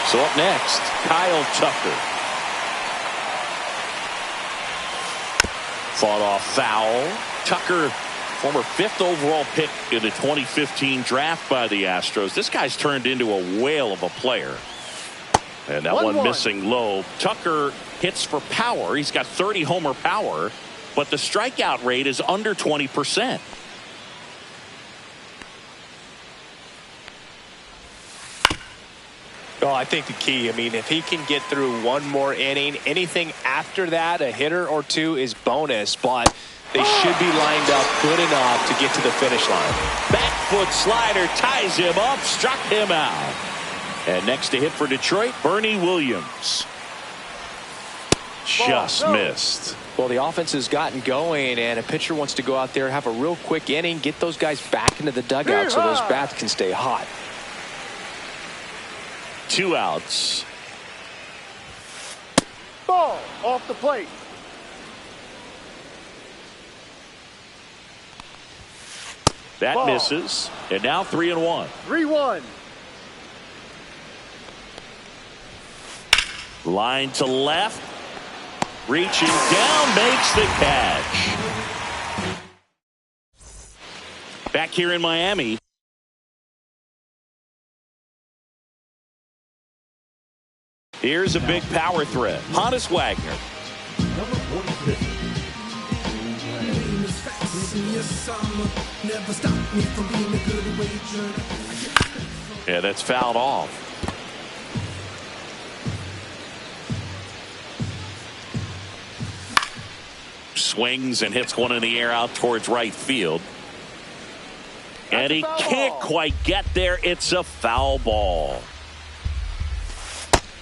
Speaker 1: So up next, Kyle Tucker. Fought off foul. Tucker, former 5th overall pick in the 2015 draft by the Astros. This guy's turned into a whale of a player. And that one missing low. Tucker hits for power. He's got 30 homer power, but the strikeout rate is under 20%.
Speaker 2: Well, I think the key, if he can get through one more inning, anything after that, a hitter or two is bonus, but they should be lined up good enough to get to the finish line.
Speaker 1: Back foot slider ties him up, struck him out. And next to hit for Detroit, Bernie Williams. Just missed.
Speaker 2: Well, the offense has gotten going, and a pitcher wants to go out there, have a real quick inning, get those guys back into the dugout so those bats can stay hot.
Speaker 1: 2 outs.
Speaker 3: Ball off the plate.
Speaker 1: That misses. And now 3-1.
Speaker 3: 3-1.
Speaker 1: Line to left. Reaching down, makes the catch. Back here in Miami. Here's a big power threat. Honus Wagner.
Speaker 5: Number 46.
Speaker 1: Yeah, that's fouled off. Swings and hits one in the air out towards right field. And he can't quite get there. It's a foul ball.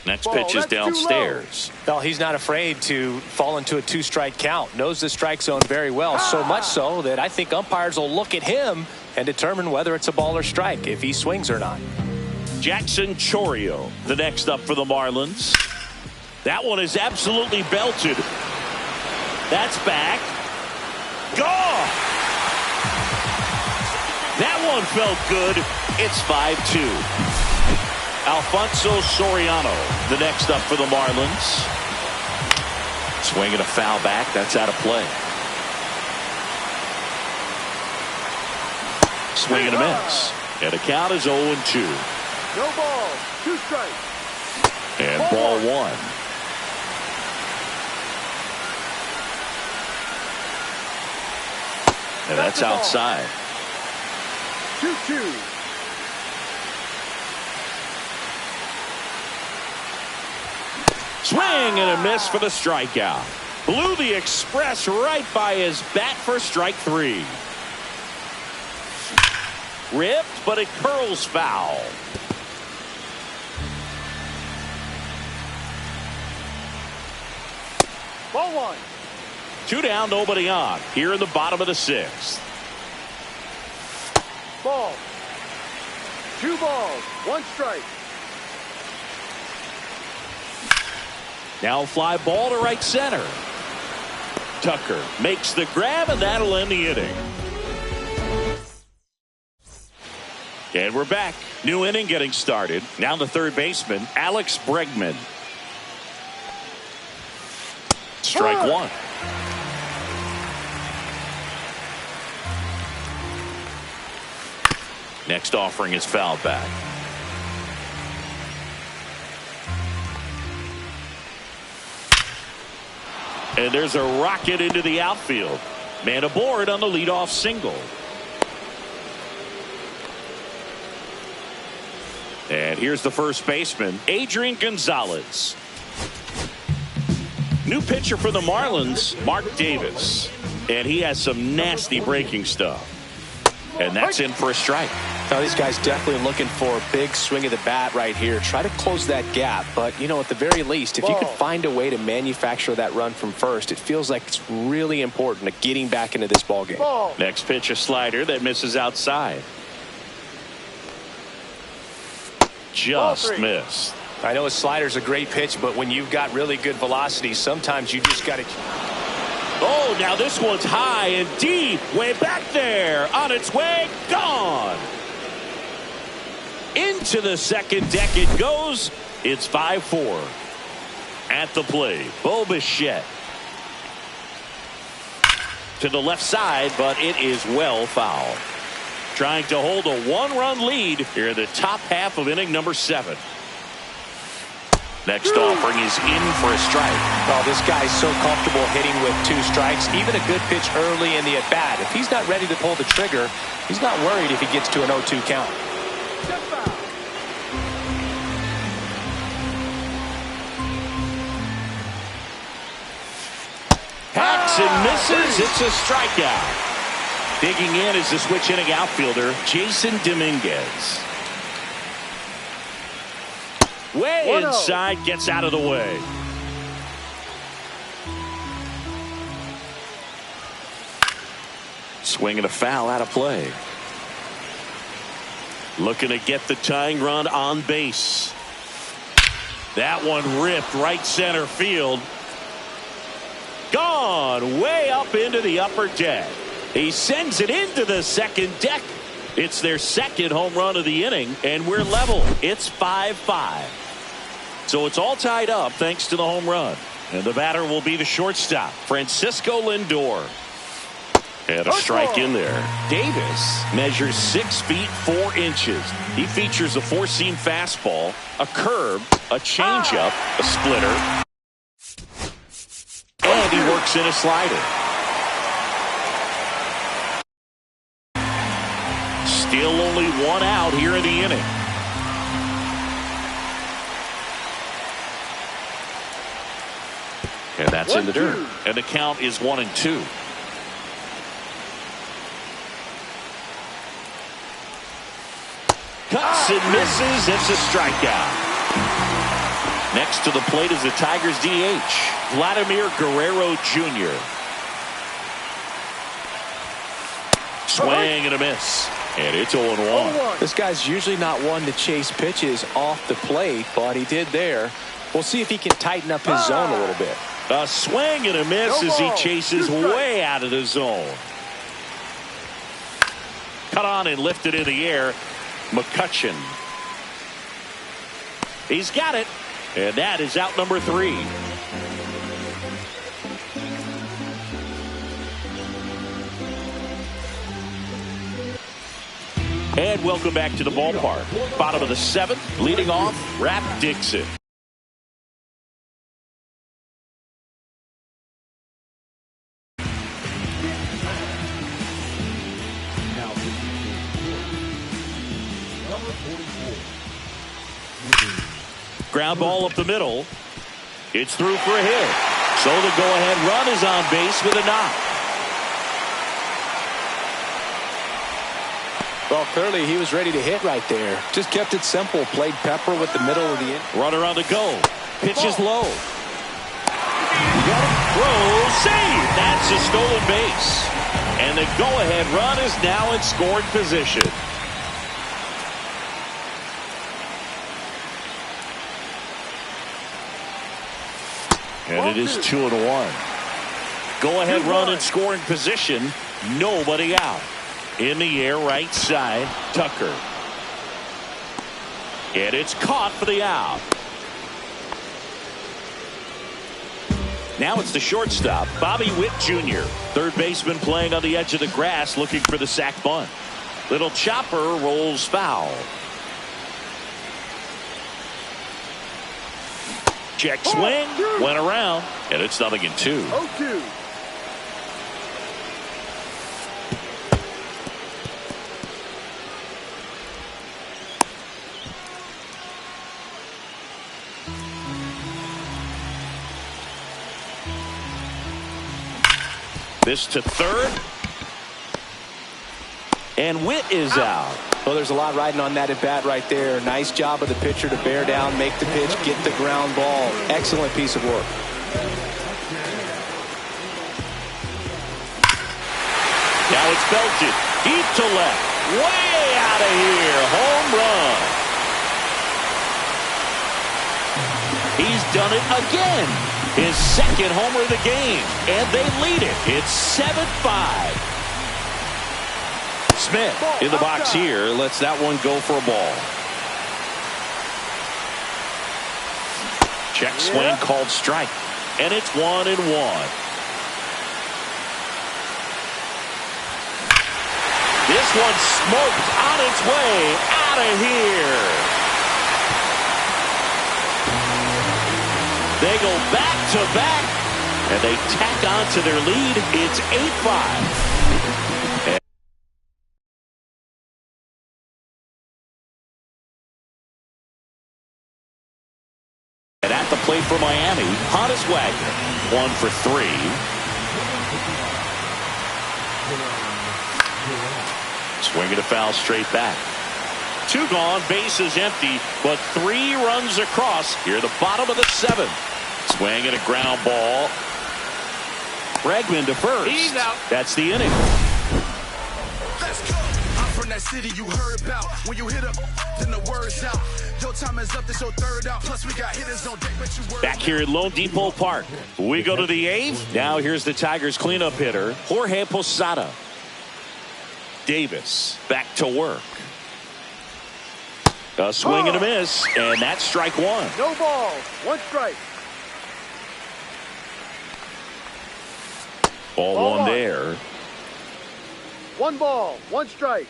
Speaker 1: Next pitch is downstairs.
Speaker 2: Well, he's not afraid to fall into a 2-strike count. Knows the strike zone very well. So much so that I think umpires will look at him and determine whether it's a ball or strike, if he swings or not.
Speaker 1: Jackson Chourio, the next up for the Marlins. That one is absolutely belted. That's back. Gone. That one felt good. It's 5-2. Alfonso Soriano, the next up for the Marlins. Swinging a foul back. That's out of play. Swing and a miss. And the count is 0-2.
Speaker 3: No ball. 2 strikes.
Speaker 1: And ball 1. And that's outside.
Speaker 3: 2-2.
Speaker 1: Swing and a miss for the strikeout. Blew the express right by his bat for strike 3. Ripped, but it curls foul.
Speaker 3: Ball 1.
Speaker 1: Two down, nobody on. Here in the bottom of the sixth.
Speaker 3: Ball. 2 balls, 1 strike.
Speaker 1: Now fly ball to right center. Tucker makes the grab, and that'll end the inning. And we're back. New inning getting started. Now the third baseman, Alex Bregman. Strike one. Next offering is fouled back. And there's a rocket into the outfield. Man aboard on the leadoff single. And here's the first baseman, Adrian Gonzalez. New pitcher for the Marlins, Mark Davis. And he has some nasty breaking stuff. And that's in for a strike.
Speaker 2: Now these guys definitely looking for a big swing of the bat right here. Try to close that gap. But, you know, at the very least, if you could find a way to manufacture that run from first, it feels like it's really important to getting back into this ball game.
Speaker 1: Next pitch, a slider that misses outside. Just missed.
Speaker 2: I know a slider's a great pitch, but when you've got really good velocity, sometimes you just got to...
Speaker 1: Oh, now this one's high and deep. Way back there. On its way. Gone. Into the second deck it goes. It's 5-4. At the plate, Bo Bichette. To the left side, but it is well fouled. Trying to hold a 1-run lead here in the top half of inning number 7. Next offering is in for a strike.
Speaker 2: Oh, this guy's so comfortable hitting with 2 strikes. Even a good pitch early in the at-bat. If he's not ready to pull the trigger, he's not worried if he gets to an 0-2 count.
Speaker 1: Hacks and misses. It's a strikeout. Digging in is the switch inning outfielder, Jason Dominguez. Way inside, gets out of the way. Swing and a foul out of play. Looking to get the tying run on base. That one ripped right center field. Gone way up into the upper deck. He sends it into the second deck. It's their second home run of the inning, and we're level. It's 5-5. So it's all tied up thanks to the home run. And the batter will be the shortstop, Francisco Lindor. And a strike in there. Davis measures 6 feet 4 inches. He features a 4-seam fastball, a curve, a changeup, a splitter, and he works in a slider. Still only 1 out here in the inning. And that's in the dirt. And the count is 1-2. Cuts and misses. It's a strikeout. Next to the plate is the Tigers DH, Vladimir Guerrero Jr. Swing and a miss. And it's 0-1.
Speaker 2: This guy's usually not one to chase pitches off the plate, but he did there. We'll see if he can tighten up his zone a little bit.
Speaker 1: A swing and a miss as he chases way out of the zone. Cut on and lifted in the air. McCutcheon. He's got it. And that is out number 3. And welcome back to the ballpark. Bottom of the 7th, leading off, Rap Dixon. Ground ball up the middle. It's through for a hit. So the go-ahead run is on base with a knock.
Speaker 2: Well, clearly he was ready to hit right there. Just kept it simple. Played pepper with the middle of the inning.
Speaker 1: Runner on the go. Pitch is low. Got it. Throw. Save. That Gets a stolen base. And the go-ahead run is now in scoring position. And it is 2-1. Go-ahead run in scoring position. Nobody out. In the air, right side, Tucker. And it's caught for the out. Now it's the shortstop, Bobby Witt Jr. Third baseman playing on the edge of the grass looking for the sac bunt. Little chopper rolls foul. Check swing, went around, and it's 0-2.
Speaker 3: 0-2.
Speaker 1: This to third. And Witt is out.
Speaker 2: Well, there's a lot riding on that at bat right there. Nice job of the pitcher to bear down, make the pitch, get the ground ball. Excellent piece of work.
Speaker 1: Now it's belted deep to left. Way out of here. Home run. He's done it again. His second homer of the game. And they lead it. It's 7-5. Smith in the box here. Lets that one go for a ball. Check swing called strike. And it's 1-1. This one smoked on its way out of here. They go back to back, and they tack on to their lead. It's 8-5. And at the plate for Miami, Honus Wagner, 1 for 3. Swinging a foul straight back. 2 gone, bases empty, but 3 runs across here at the bottom of the 7th. Swing and a ground ball. Bregman to first.
Speaker 6: He's out.
Speaker 1: That's the inning.
Speaker 10: Let's go. I'm from that city you heard about. When you hit up, then the word's out. Your time is up, this your third out. Plus we got hitters on deck, but you word.
Speaker 1: Back here at Lone Depot Park. We go to the 8th. Now here's the Tigers cleanup hitter, Jorge Posada. Davis back to work. A swing and a miss, and that's strike 1.
Speaker 3: No balls. 1 strike.
Speaker 1: Ball 1 there.
Speaker 3: 1 ball. 1 strike.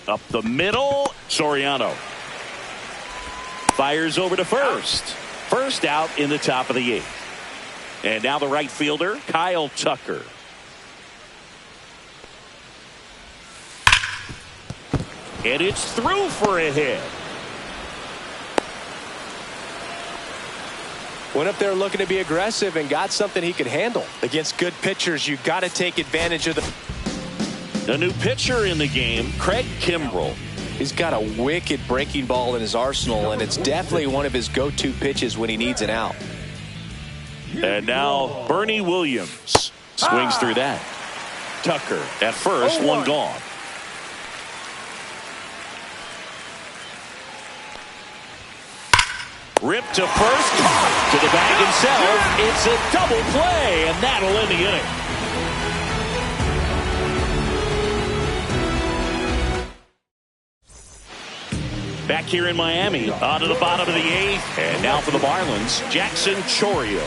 Speaker 1: Up the middle, Soriano. Fires over to first. First out in the top of the 8th. And now the right fielder, Kyle Tucker. And it's through for a hit.
Speaker 2: Went up there looking to be aggressive and got something he could handle. Against good pitchers, you got to take advantage of the...
Speaker 1: A new pitcher in the game, Craig Kimbrell.
Speaker 2: He's got a wicked breaking ball in his arsenal, and it's definitely one of his go-to pitches when he needs an out.
Speaker 1: And now Bernie Williams swings through that. Tucker at first, 1 gone. Ripped to first, to the bag himself. It's a double play, and that'll end the inning. Back here in Miami, on to the bottom of the 8th, and now for the Marlins, Jackson Chourio.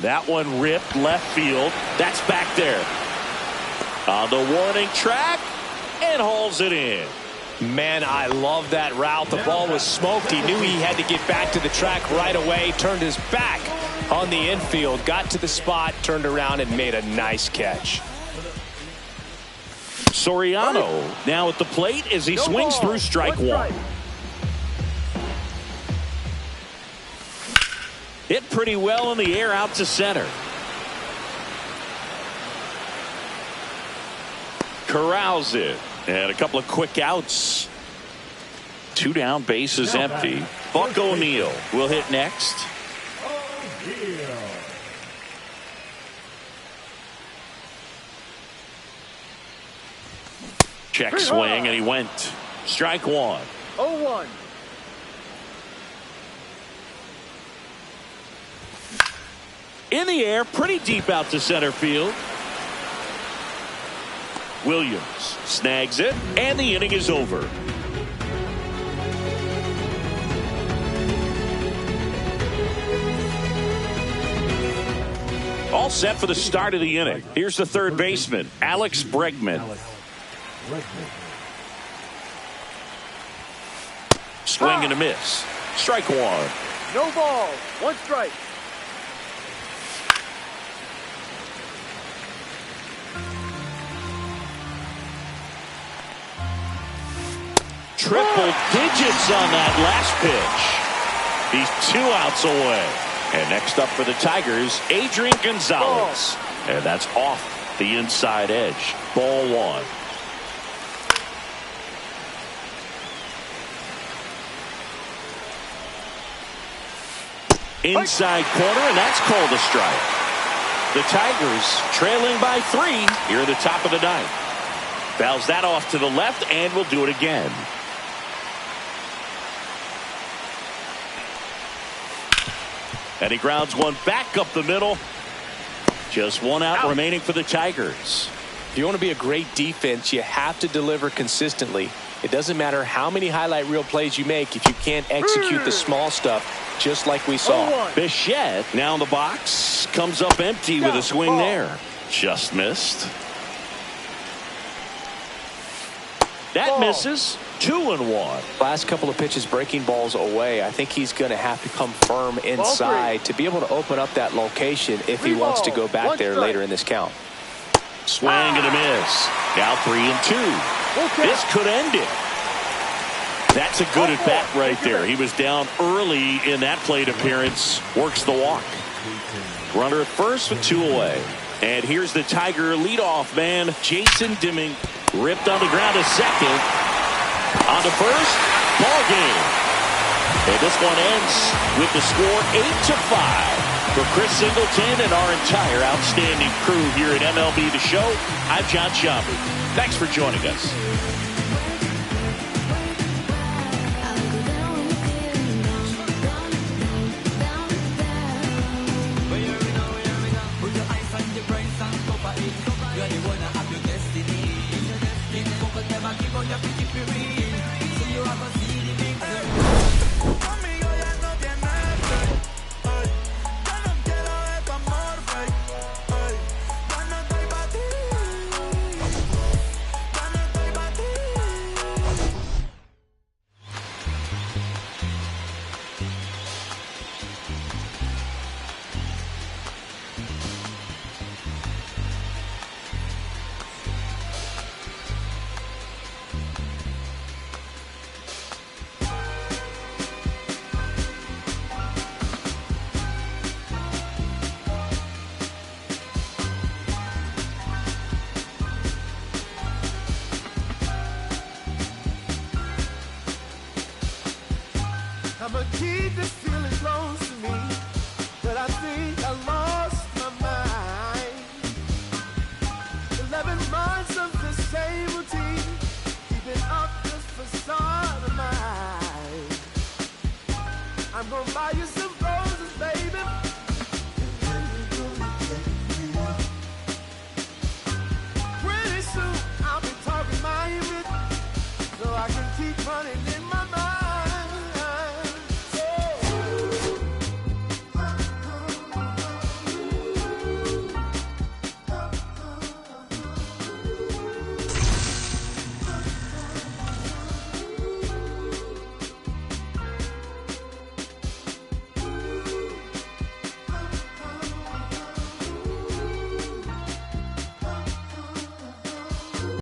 Speaker 1: That one ripped left field. That's back there. On the warning track, and hauls it in.
Speaker 2: Man, I love that route. The ball was smoked. He knew he had to get back to the track right away. Turned his back on the infield. Got to the spot, turned around, and made a nice catch.
Speaker 1: Soriano now at the plate as he swings through strike 1. Hit pretty well in the air out to center. Corrals it. And a couple of quick outs. 2 down, bases empty. Buck O'Neil will hit next. Check swing, and he went. Strike 1.
Speaker 3: 0-1.
Speaker 1: In the air, pretty deep out to center field. Williams snags it, and the inning is over. All set for the start of the inning. Here's the third baseman, Alex Bregman. Swing and a miss. Strike 1.
Speaker 3: No ball. 1 strike.
Speaker 1: Triple digits on that last pitch. He's 2 outs away. And next up for the Tigers, Adrian Gonzalez. And that's off the inside edge. Ball 1. Inside corner, and that's called a strike. The Tigers trailing by 3 here at the top of the 9th. Fouls that off to the left, and will do it again. And he grounds one back up the middle. Just 1 out remaining for the Tigers.
Speaker 2: If you want to be a great defense, you have to deliver consistently. It doesn't matter how many highlight reel plays you make if you can't execute the small stuff, just like we saw.
Speaker 1: Bichette now in the box, comes up empty with a swing there. Just missed. That misses. 2-1.
Speaker 2: Last couple of pitches breaking balls away. I think he's going to have to come firm inside to be able to open up that location if he wants to go back there later in this count.
Speaker 1: Swing and a miss. Now 3-2. This could end it. That's a good at bat right there. He was down early in that plate appearance. Works the walk. Runner at first with 2 away. And here's the Tiger leadoff man, Jason Dimming. Ripped on the ground to second. On to first. Ball game. And this one ends with the score 8-5. For Chris Singleton and our entire outstanding crew here at MLB The Show, I'm John Schaumburg. Thanks for joining us.
Speaker 11: I'ma keep this feeling close to me, but I think I lost my mind. 11 months of the same routine.